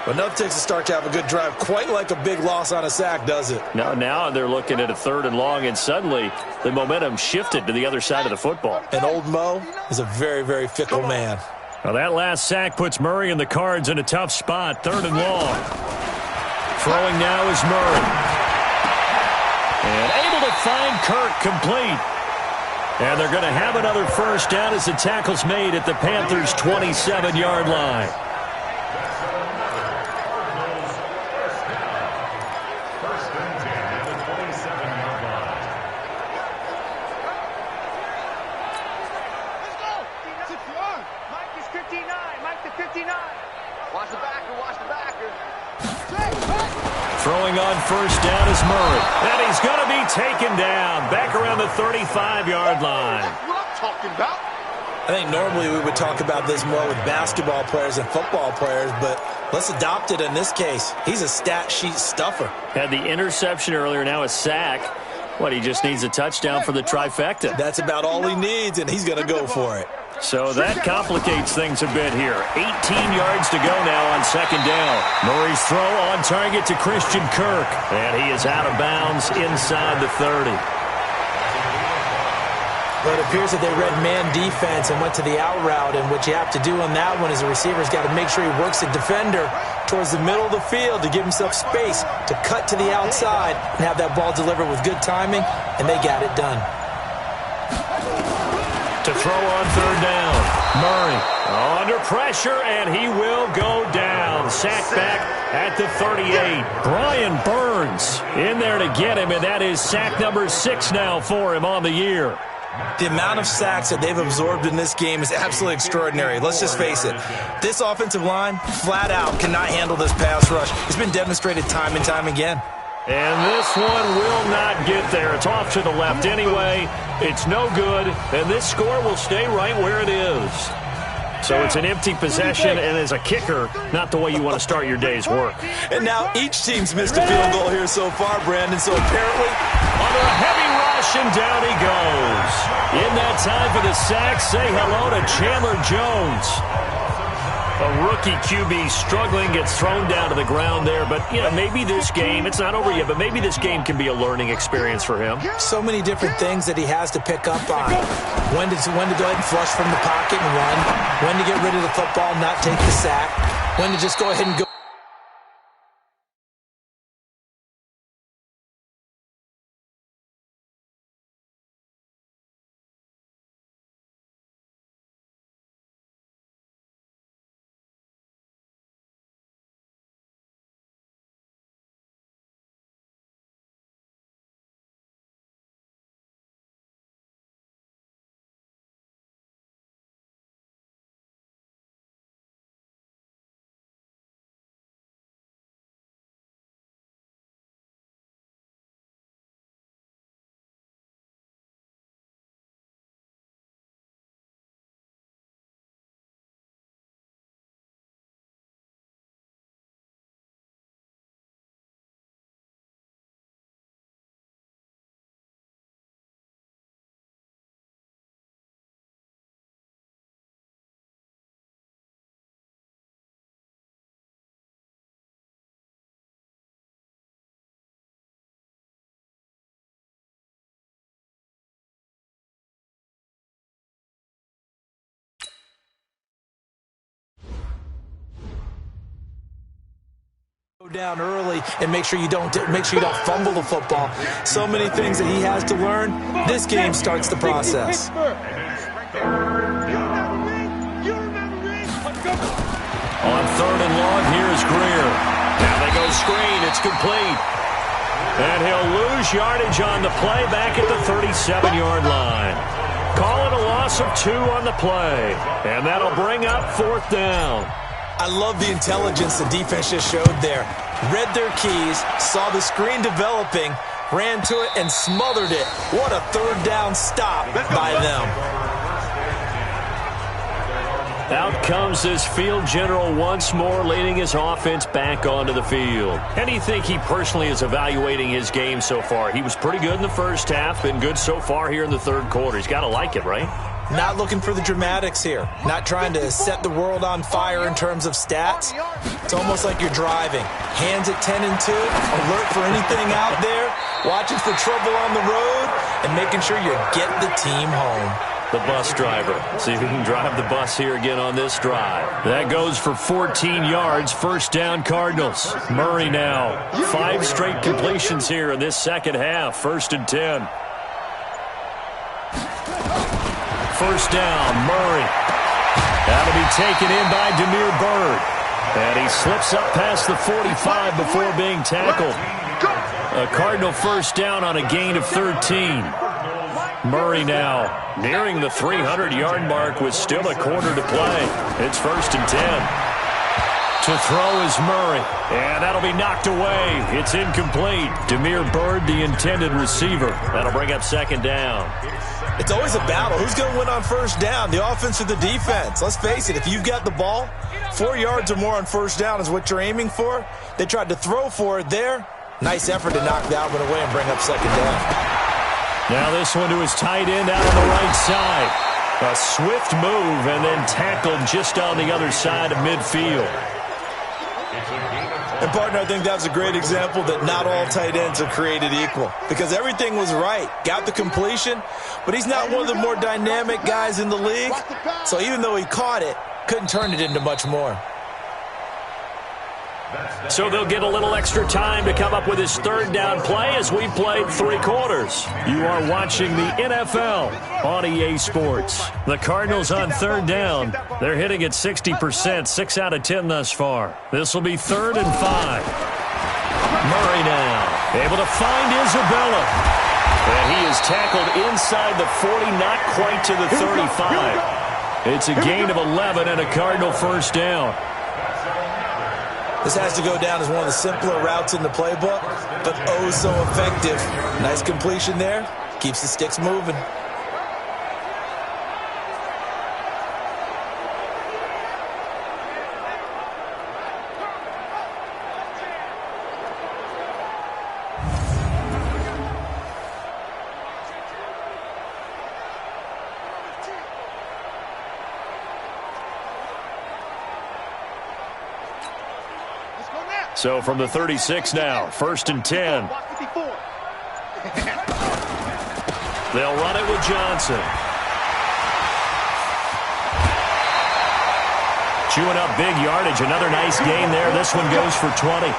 But enough takes a start to have a good drive. Quite like a big loss on a sack, does it? Now they're looking at a 3rd and long, and suddenly the momentum shifted to the other side of the football. And old Mo is a very, very fickle man. Well, that last sack puts Murray and the Cards in a tough spot. 3rd and long. Throwing now is Murray. And able to find Kirk complete. And they're going to have another first down as the tackle's made at the Panthers' 27-yard line. Throwing on first down is Murray. And he's going to be taken down back around the 35-yard line. That's what I'm talking about. I think normally we would talk about this more with basketball players and football players, but let's adopt it in this case. He's a stat sheet stuffer. Had the interception earlier, now a sack. What, he just needs a touchdown for the trifecta. That's about all he needs, and he's going to go for it. So that complicates things a bit here. 18 yards to go now on 2nd down. Murray's throw on target to Christian Kirk. And he is out of bounds inside the 30. But it appears that they read man defense and went to the out route. And what you have to do on that one is the receiver's got to make sure he works the defender towards the middle of the field to give himself space to cut to the outside and have that ball delivered with good timing. And they got it done. To throw on 3rd down. Murray under pressure, and he will go down. and sacked back at the 38. Brian Burns in there to get him, and that is sack number 6 now for him on the year. The amount of sacks that they've absorbed in this game is absolutely extraordinary. Let's just face it. This offensive line, flat out, cannot handle this pass rush. It's been demonstrated time and time again. And this one will not get there. It's off to the left anyway. It's no good, and this score will stay right where it is. So it's an empty possession, and as a kicker, not the way you want to start your day's work. And now each team's missed a field goal here so far, Brandon, so apparently under a heavy rush, and down he goes. In that time for the sack, say hello to Chandler Jones. A rookie QB struggling, gets thrown down to the ground there. But, you know, maybe this game, it's not over yet, but maybe this game can be a learning experience for him. So many different things that he has to pick up on. When to go ahead and flush from the pocket and run. When to get rid of the football and not take the sack. When to just go ahead and go. Down early and make sure you don't fumble the football. So many things that he has to learn. This game starts the process. On 3rd and long, here's Greer. Now they go screen. It's complete. And he'll lose yardage on the play back at the 37-yard line. Call it a loss of 2 on the play. And that'll bring up 4th down. I love the intelligence the defense just showed there. Read their keys, saw the screen developing, ran to it, and smothered it. What a 3rd down stop by them. Out comes this field general once more, leading his offense back onto the field. How do you think he personally is evaluating his game so far? He was pretty good in the first half, been good so far here in the 3rd quarter. He's got to like it, right? Not looking for the dramatics here. Not trying to set the world on fire in terms of stats. It's almost like you're driving. Hands at 10 and 2, alert for anything out there, watching for trouble on the road, and making sure you get the team home. The bus driver. See if he can drive the bus here again on this drive. That goes for 14 yards. 1st down, Cardinals. Murray now. 5 straight completions here in this second half. 1st and 10. 1st down, Murray. That'll be taken in by Demir Bird. And he slips up past the 45 before being tackled. A Cardinal 1st down on a gain of 13. Murray now nearing the 300-yard mark with still a quarter to play. It's 1st and 10. To throw is Murray, and that'll be knocked away. It's incomplete. Demir Bird, the intended receiver. That'll bring up 2nd down. It's always a battle. Who's going to win on 1st down, the offense or the defense? Let's face it, if you've got the ball, 4 yards or more on 1st down is what you're aiming for. They tried to throw for it there. Nice effort to knock that one away and bring up 2nd down. Now this one to his tight end out on the right side. A swift move and then tackled just on the other side of midfield. And, partner, I think that's a great example that not all tight ends are created equal because everything was right. Got the completion, but he's not one of the more dynamic guys in the league. So even though he caught it, couldn't turn it into much more. So they'll get a little extra time to come up with his third down play as we've played 3 quarters. You are watching the NFL on EA Sports. The Cardinals on third down. They're hitting at 60%, 6 out of 10 thus far. This will be 3rd and 5. Murray now, able to find Isabella. And he is tackled inside the 40, not quite to the 35. It's a gain of 11 and a Cardinal first down. This has to go down as one of the simpler routes in the playbook, but oh so effective. Nice completion there. Keeps the sticks moving. So from the 36 now, 1st and 10. They'll run it with Johnson. Chewing up big yardage. Another nice gain there. This one goes for 20.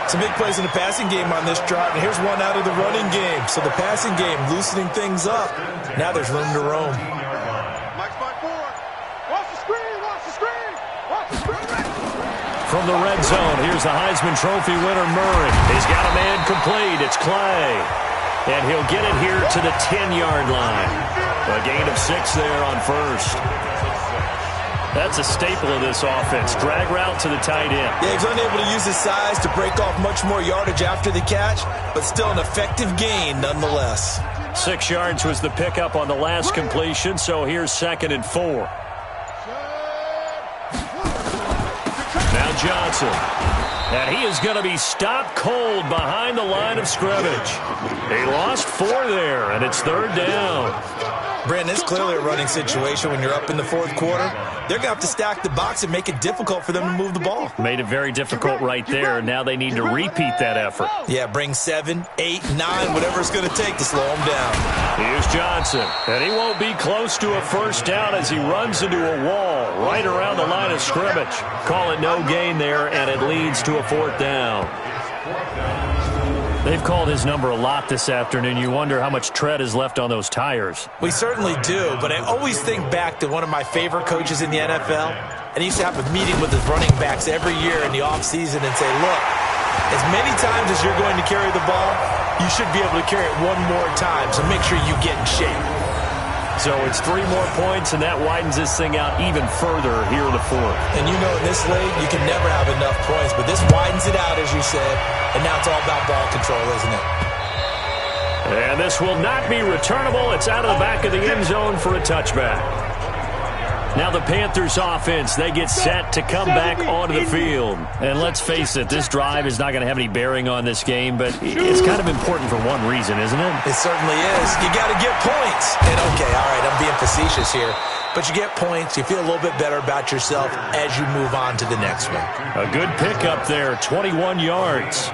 Some big plays in the passing game on this drive, and here's one out of the running game. So the passing game loosening things up. Now there's room to roam. From the red zone, here's the Heisman Trophy winner, Murray. He's got a man complete. It's Clay. And he'll get it here to the 10-yard line. A gain of 6 there on first. That's a staple of this offense. Drag route to the tight end. Yeah, he's unable to use his size to break off much more yardage after the catch, but still an effective gain nonetheless. 6 yards was the pickup on the last completion, so here's 2nd and 4. Now Johnson. And he is going to be stopped cold behind the line of scrimmage. He lost 4 there, and it's 3rd down. Brandon, it's clearly a running situation when you're up in the 4th quarter. They're going to have to stack the box and make it difficult for them to move the ball. Made it very difficult right there. Now they need to repeat that effort. Yeah, bring 7, 8, 9, whatever it's going to take to slow him down. Here's Johnson. And he won't be close to a first down as he runs into a wall right around the line of scrimmage. Call it no gain there, and it leads to a 4th down. They've called his number a lot this afternoon. You wonder how much tread is left on those tires. We certainly do, but I always think back to one of my favorite coaches in the NFL, and he used to have a meeting with his running backs every year in the offseason and say, look, as many times as you're going to carry the ball, you should be able to carry it 1 more time, so make sure you get in shape. So it's 3 more points, and that widens this thing out even further here in the 4th. And you know in this league, you can never have enough points, but this widens it out, as you said, and now it's all about ball control, isn't it? And this will not be returnable. It's out of the back of the end zone for a touchback. Now the Panthers offense, they get set to come back onto the field. And let's face it, this drive is not going to have any bearing on this game, but it's kind of important for one reason, isn't it? It certainly is. You got to get points. And okay, all right, I'm being facetious here, but you get points, you feel a little bit better about yourself as you move on to the next one. A good pickup there, 21 yards.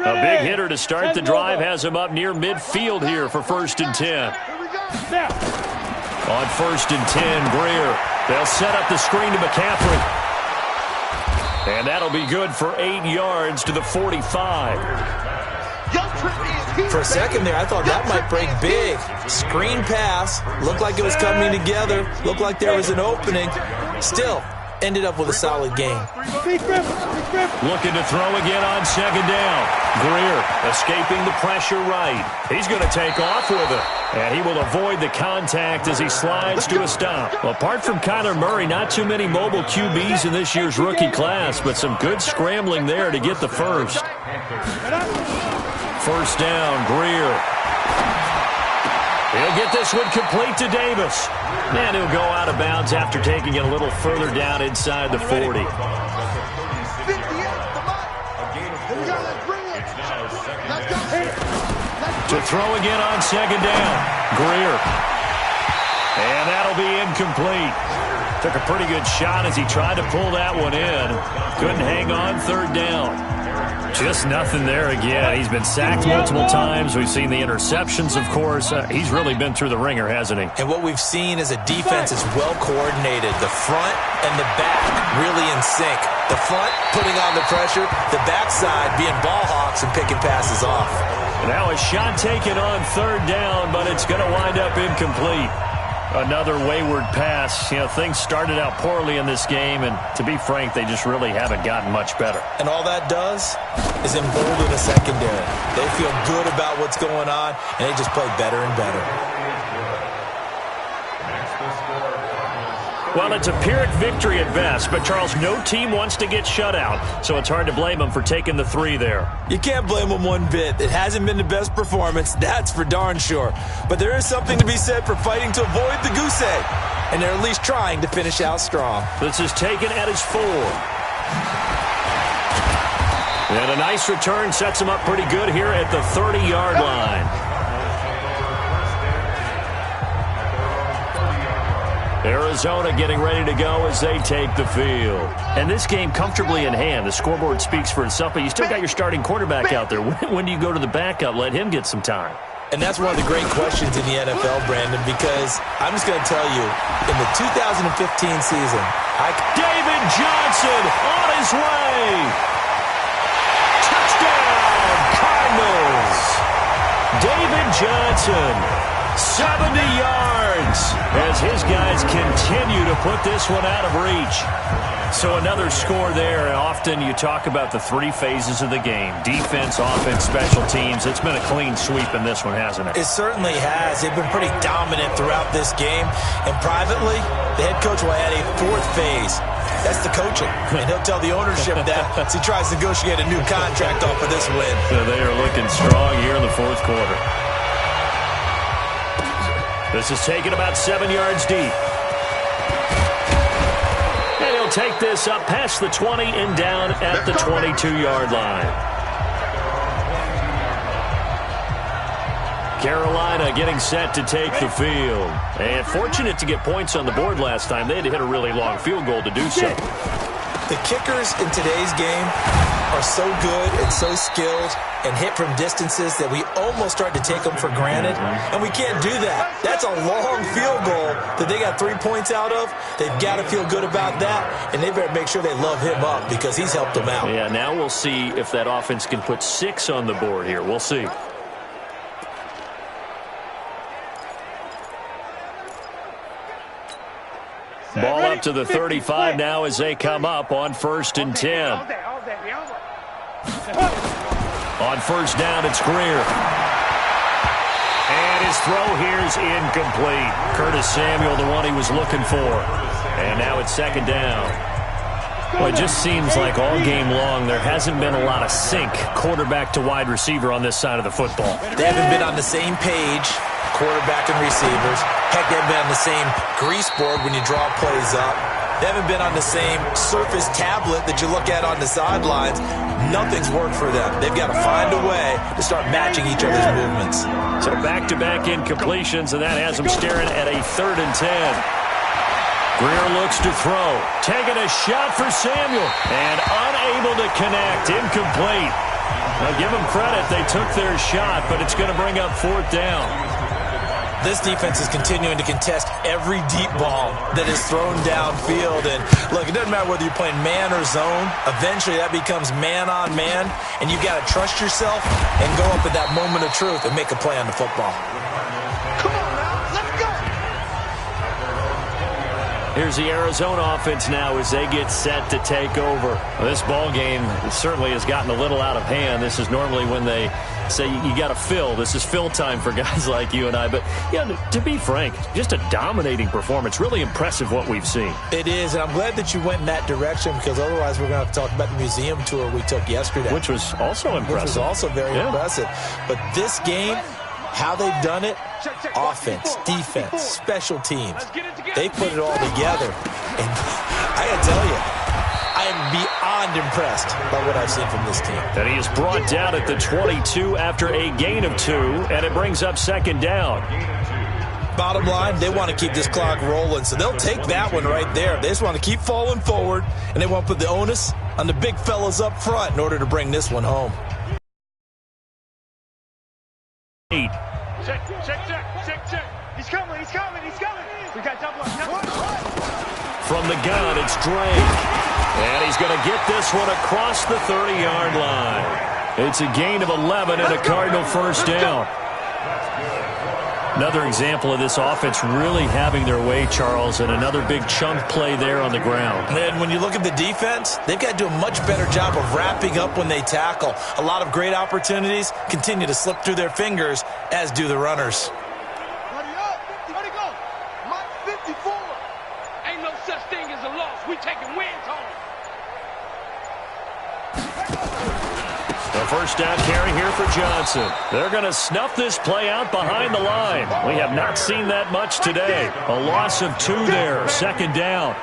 A big hitter to start the drive has him up near midfield here for 1st and 10. On 1st and 10, Greer. They'll set up the screen to McCaffrey. And that'll be good for 8 yards to the 45. For a second there, I thought that might break big. Screen pass. Looked like it was coming together. Looked like there was an opening. Still, ended up with a solid game. Looking to throw again on 2nd down. Greer escaping the pressure right. He's going to take off with it. And he will avoid the contact as he slides to a stop. Well, apart from Kyler Murray, not too many mobile QBs in this year's rookie class, but some good scrambling there to get the first. 1st down, Greer. He'll get this one complete to Davis. And he'll go out of bounds after taking it a little further down inside the 40. To throw again on 2nd down. Greer. And that'll be incomplete. Took a pretty good shot as he tried to pull that one in. Couldn't hang on 3rd down. Just nothing there again. He's been sacked multiple times. We've seen the interceptions, of course. He's really been through the ringer, hasn't he? And what we've seen is a defense is well coordinated. The front and the back really in sync. The front putting on the pressure, the backside being ball hawks and picking passes off. Now a shot taken on third down, but it's going to wind up incomplete. Another wayward pass. You know, things started out poorly in this game, and to be frank, they just really haven't gotten much better. And all that does is embolden the secondary. They feel good about what's going on, and they just play better and better. Well, it's a Pyrrhic victory at best, but Charles, no team wants to get shut out, so it's hard to blame them for taking the 3 there. You can't blame them one bit. It hasn't been the best performance, that's for darn sure. But there is something to be said for fighting to avoid the goose egg, and they're at least trying to finish out strong. This is taken at his 4. And a nice return sets him up pretty good here at the 30-yard line. Arizona getting ready to go as they take the field. And this game comfortably in hand. The scoreboard speaks for itself, but you still got your starting quarterback out there. When do you go to the backup? Let him get some time. And that's one of the great questions in the NFL, Brandon, because I'm just going to tell you, in the 2015 season, David Johnson on his way. Touchdown, Cardinals. David Johnson, 70 yards, as his guys continue to put this one out of reach. So another score there. Often you talk about the 3 phases of the game: defense, offense, special teams. It's been a clean sweep in this one, hasn't it? It certainly has. They've been pretty dominant throughout this game. And privately, the head coach will add a 4th phase. That's the coaching. And he'll tell the ownership that as he tries to negotiate a new contract off of this win. So they are looking strong here in the 4th quarter. This is taken about 7 yards deep. And he'll take this up past the 20 and down at the 22-yard line. Carolina getting set to take the field. And fortunate to get points on the board last time. They had to hit a really long field goal to do so. The kickers in today's game are so good and so skilled and hit from distances that we almost start to take them for granted, and we can't do that. That's a long field goal that they got 3 points out of. They've got to feel good about that, and they better make sure they love him up because he's helped them out. Yeah, now we'll see if that offense can put 6 on the board here. We'll see. Ball up to the 35 now as they come up on 1st and 10. On 1st down, it's Greer. And his throw here is incomplete. Curtis Samuel, the one he was looking for. And now it's 2nd down. Well, it just seems like all game long there hasn't been a lot of sync quarterback to wide receiver on this side of the football. They haven't been on the same page, quarterback and receivers. Heck, they haven't been on the same grease board when you draw plays up. They haven't been on the same surface tablet that you look at on the sidelines. Nothing's worked for them. They've got to find a way to start matching each other's movements. So back-to-back incompletions, and that has them staring at a 3rd and 10. Greer looks to throw. Taking a shot for Samuel. And unable to connect. Incomplete. Now give them credit. They took their shot, but it's going to bring up 4th down. This defense is continuing to contest every deep ball that is thrown downfield. And, look, it doesn't matter whether you're playing man or zone. Eventually, that becomes man-on-man, and you've got to trust yourself and go up at that moment of truth and make a play on the football. Come on now, let's go! Here's the Arizona offense now as they get set to take over. Well, this ball game certainly has gotten a little out of hand. This is normally when they say you got to fill. This is fill time for guys like you and I. But, yeah, to be frank, just a dominating performance. Really impressive what we've seen. It is, and I'm glad that you went in that direction because otherwise we're going to have to talk about the museum tour we took yesterday. Which was also impressive. Which was also very impressive. But this game, how they've done it, offense, defense, special teams, they put it all together. And I got to tell you, I am beyond impressed by what I've seen from this team. And he is brought down at the 22 after a gain of 2, and it brings up 2nd down. Bottom line, they want to keep this clock rolling, so they'll take that one right there. They just want to keep falling forward, and they want to put the onus on the big fellas up front in order to bring this one home. Check. He's coming. We got double up. From the gun, it's Drake. And he's going to get this one across the 30-yard line. It's a gain of 11 and a Cardinal first down. Another example of this offense really having their way, Charles, and another big chunk play there on the ground. And when you look at the defense, they've got to do a much better job of wrapping up when they tackle. A lot of great opportunities continue to slip through their fingers, as do the runners. Let it go. Mike 54. Ain't no such thing as a loss. We taking wins home. The first down carry here for Johnson. They're going to snuff this play out behind the line. We have not seen that much today. A loss of 2 there, second down.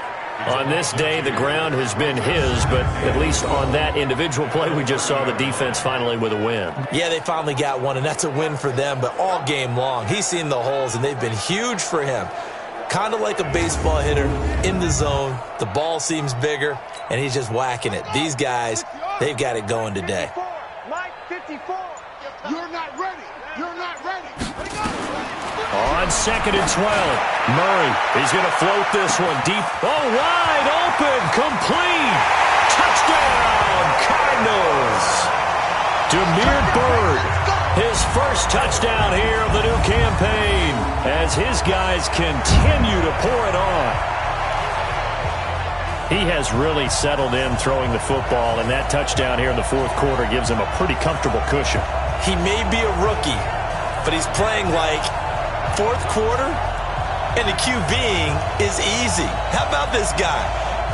On this day, the ground has been his, but at least on that individual play, we just saw the defense finally with a win. Yeah, they finally got one, and that's a win for them, but all game long, he's seen the holes, and they've been huge for him. Kind of like a baseball hitter in the zone. The ball seems bigger, and he's just whacking it. These guys, they've got it going today. Mike 54. You're not ready. On 2nd and 12, Murray, he's going to float this one deep. Oh, wide open, complete. Touchdown, Cardinals. Damiere Byrd, his first touchdown here of the new campaign as his guys continue to pour it on. He has really settled in throwing the football, and that touchdown here in the fourth quarter gives him a pretty comfortable cushion. He may be a rookie, but he's playing like fourth quarter, and the QBing is easy. How about this guy?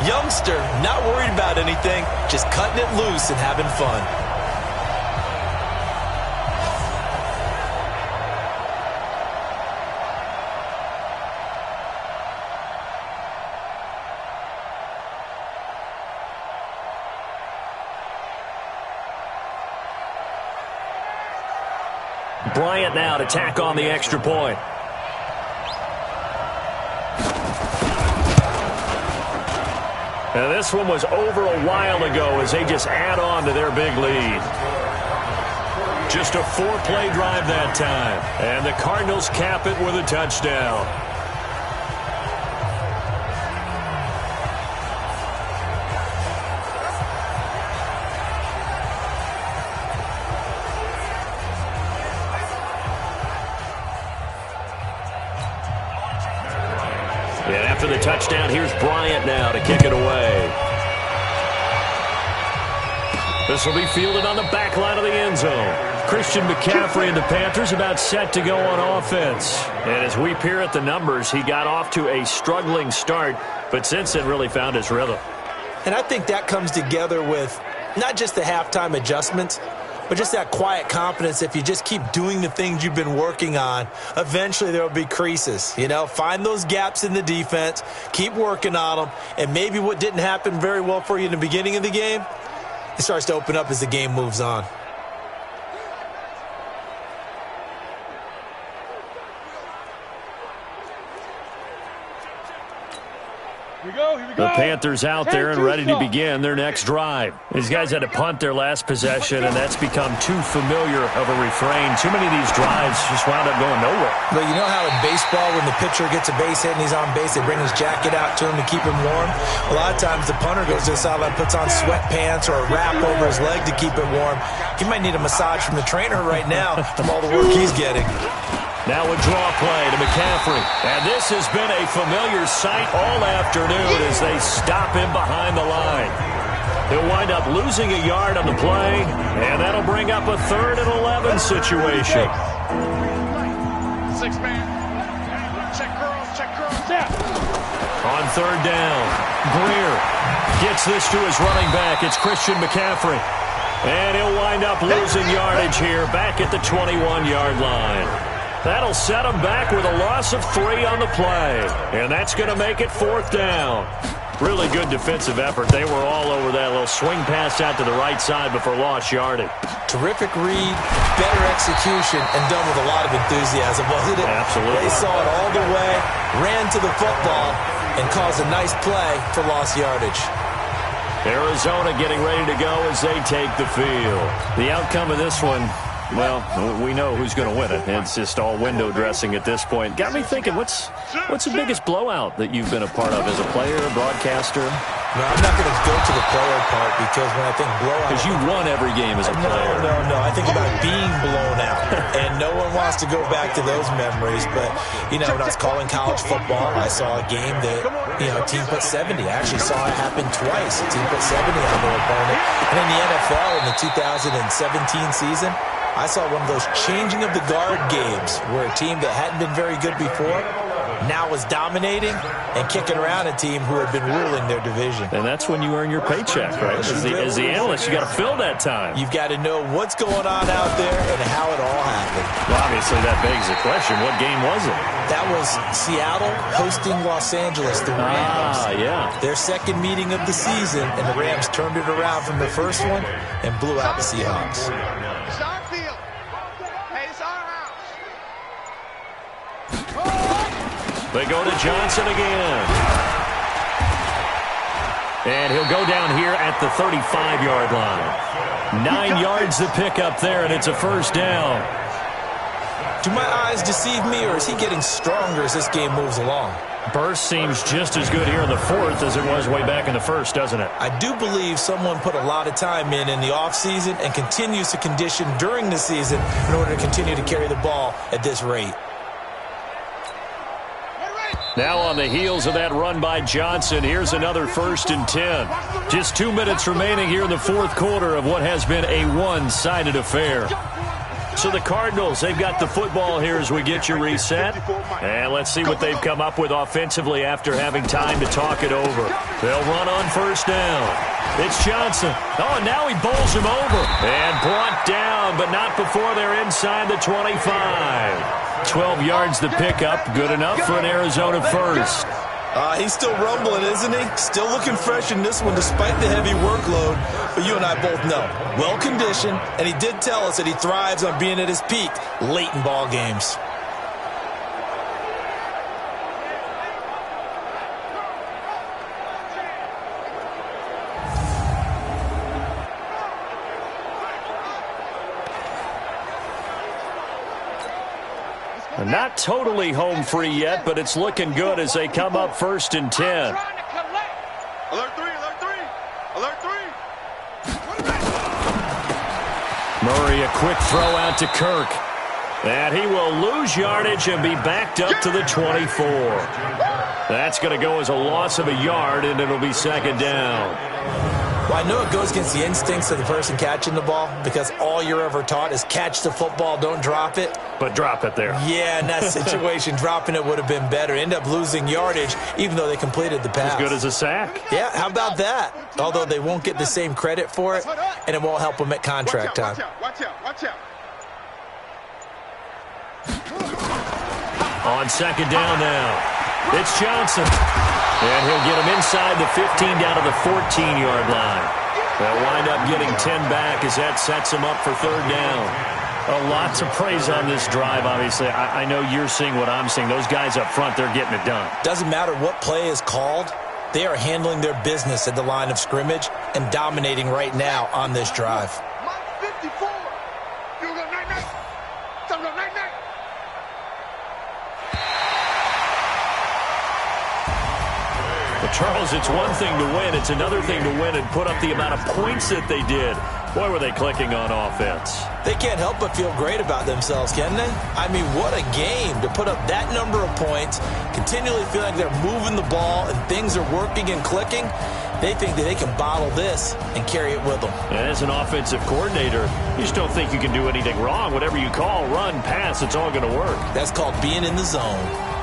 Youngster, not worried about anything, just cutting it loose and having fun. Bryant now to tack on the extra point. Now this one was over a while ago as they just add on to their big lead. Just a 4-play drive that time. And the Cardinals cap it with a touchdown. And after the touchdown, here's Bryant now to kick it away. This will be fielded on the back line of the end zone. Christian McCaffrey and the Panthers about set to go on offense. And as we peer at the numbers, he got off to a struggling start, but since then really found his rhythm. And I think that comes together with not just the halftime adjustments, but just that quiet confidence. If you just keep doing the things you've been working on, eventually there will be creases. You know, find those gaps in the defense, keep working on them, and maybe what didn't happen very well for you in the beginning of the game, it starts to open up as the game moves on. The Panthers out there and ready to begin their next drive. These guys had to punt their last possession, and that's become too familiar of a refrain. Too many of these drives just wound up going nowhere. But you know how in baseball, when the pitcher gets a base hit and he's on base, they bring his jacket out to him to keep him warm? A lot of times the punter goes to the sideline, puts on sweatpants or a wrap over his leg to keep it warm. He might need a massage from the trainer right now from all the work he's getting. Now a draw play to McCaffrey. And this has been a familiar sight all afternoon as they stop him behind the line. He'll wind up losing a yard on the play, and that'll bring up a 3rd and 11 situation. 6-man. Check girls. Yeah. On 3rd down, Greer gets this to his running back. It's Christian McCaffrey. And he'll wind up losing yardage here back at the 21-yard line. That'll set them back with a loss of 3 on the play. And that's going to make it 4th down. Really good defensive effort. They were all over that little swing pass out to the right side before lost yardage. Terrific read, better execution, and done with a lot of enthusiasm, wasn't it? Absolutely. They saw it all the way, ran to the football, and caused a nice play for lost yardage. Arizona getting ready to go as they take the field. The outcome of this one, well, we know who's going to win it. It's just all window dressing at this point. Got me thinking, what's the biggest blowout that you've been a part of as a player, broadcaster? No, I'm not going to go to the player part because when I think blowout... Because you won every game as a player. No. I think about being blown out. And no one wants to go back to those memories. But, you know, when I was calling college football, I saw a game that, you know, a team put 70. I actually saw it happen twice. A team put 70 on their opponent. And in the NFL in the 2017 season, I saw one of those changing of the guard games where a team that hadn't been very good before now was dominating and kicking around a team who had been ruling their division. And that's when you earn your paycheck, right? As the analyst, you got to fill that time. You've got to know what's going on out there and how it all happened. Well, obviously, that begs the question, what game was it? That was Seattle hosting Los Angeles, the Rams. Yeah. Their second meeting of the season, and the Rams turned it around from the first one and blew out the Seahawks. It's our field. Hey, it's our house. They go to Johnson again. And he'll go down here at the 35-yard line. 9 yards to pick up there, and it's a first down. Do my eyes deceive me, or is he getting stronger as this game moves along? Burst seems just as good here in the fourth as it was way back in the first, doesn't it? I do believe someone put a lot of time in the offseason and continues to condition during the season in order to continue to carry the ball at this rate. Now on the heels of that run by Johnson, here's another 1st and 10. Just 2 minutes remaining here in the fourth quarter of what has been a one-sided affair. So the Cardinals, they've got the football here as we get you reset. And let's see what they've come up with offensively after having time to talk it over. They'll run on first down. It's Johnson. Oh, and now he bowls him over. And brought down, but not before they're inside the 25. 12 yards to pick up. Good enough for an Arizona first. He's still rumbling, isn't he? Still looking fresh in this one despite the heavy workload. But you and I both know, well-conditioned, and he did tell us that he thrives on being at his peak late in ball games. Not totally home free yet, but it's looking good as they come up 1st and 10. Alert 3, alert 3, alert 3. Murray, a quick throw out to Kirk. And he will lose yardage and be backed up to the 24. That's going to go as a loss of a yard, and it'll be 2nd down. Well, I know it goes against the instincts of the person catching the ball because all you're ever taught is catch the football, don't drop it. But drop it there. Yeah, in that situation, dropping it would have been better. End up losing yardage, even though they completed the pass. As good as a sack. Yeah, how about that? Although they won't get the same credit for it, and it won't help them at contract time. Watch out. On 2nd down now. It's Johnson. And he'll get him inside the 15 down to the 14-yard line. They'll wind up getting 10 back as that sets him up for 3rd down. A lot to praise on this drive, obviously. I know you're seeing what I'm seeing. Those guys up front, they're getting it done. Doesn't matter what play is called. They are handling their business at the line of scrimmage and dominating right now on this drive. Mike 54. You go night-night. Don't go night-night. But Charles, it's one thing to win. It's another thing to win and put up the amount of points that they did. Boy, were they clicking on offense. They can't help but feel great about themselves, can they? I mean, what a game to put up that number of points, continually feel like they're moving the ball and things are working and clicking. They think that they can bottle this and carry it with them. And as an offensive coordinator, you just don't think you can do anything wrong. Whatever you call, run, pass, it's all going to work. That's called being in the zone.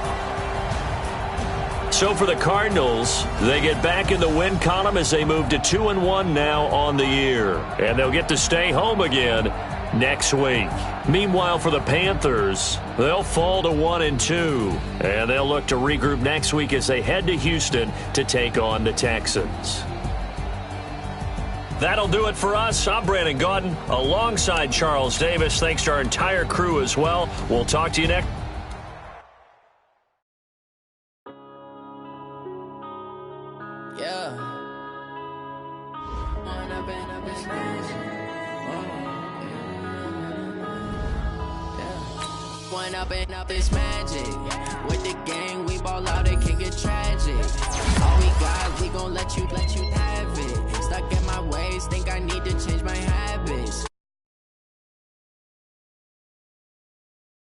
So for the Cardinals, they get back in the win column as they move to 2-1 now on the year. And they'll get to stay home again next week. Meanwhile, for the Panthers, they'll fall to 1-2, and they'll look to regroup next week as they head to Houston to take on the Texans. That'll do it for us. I'm Brandon Gaudin alongside Charles Davis. Thanks to our entire crew as well. We'll talk to you next. Yeah. One up and up is magic. With the gang, we ball out, it can get tragic. All we got, we gon' let you have it. Stuck in my ways, think I need to change my habits.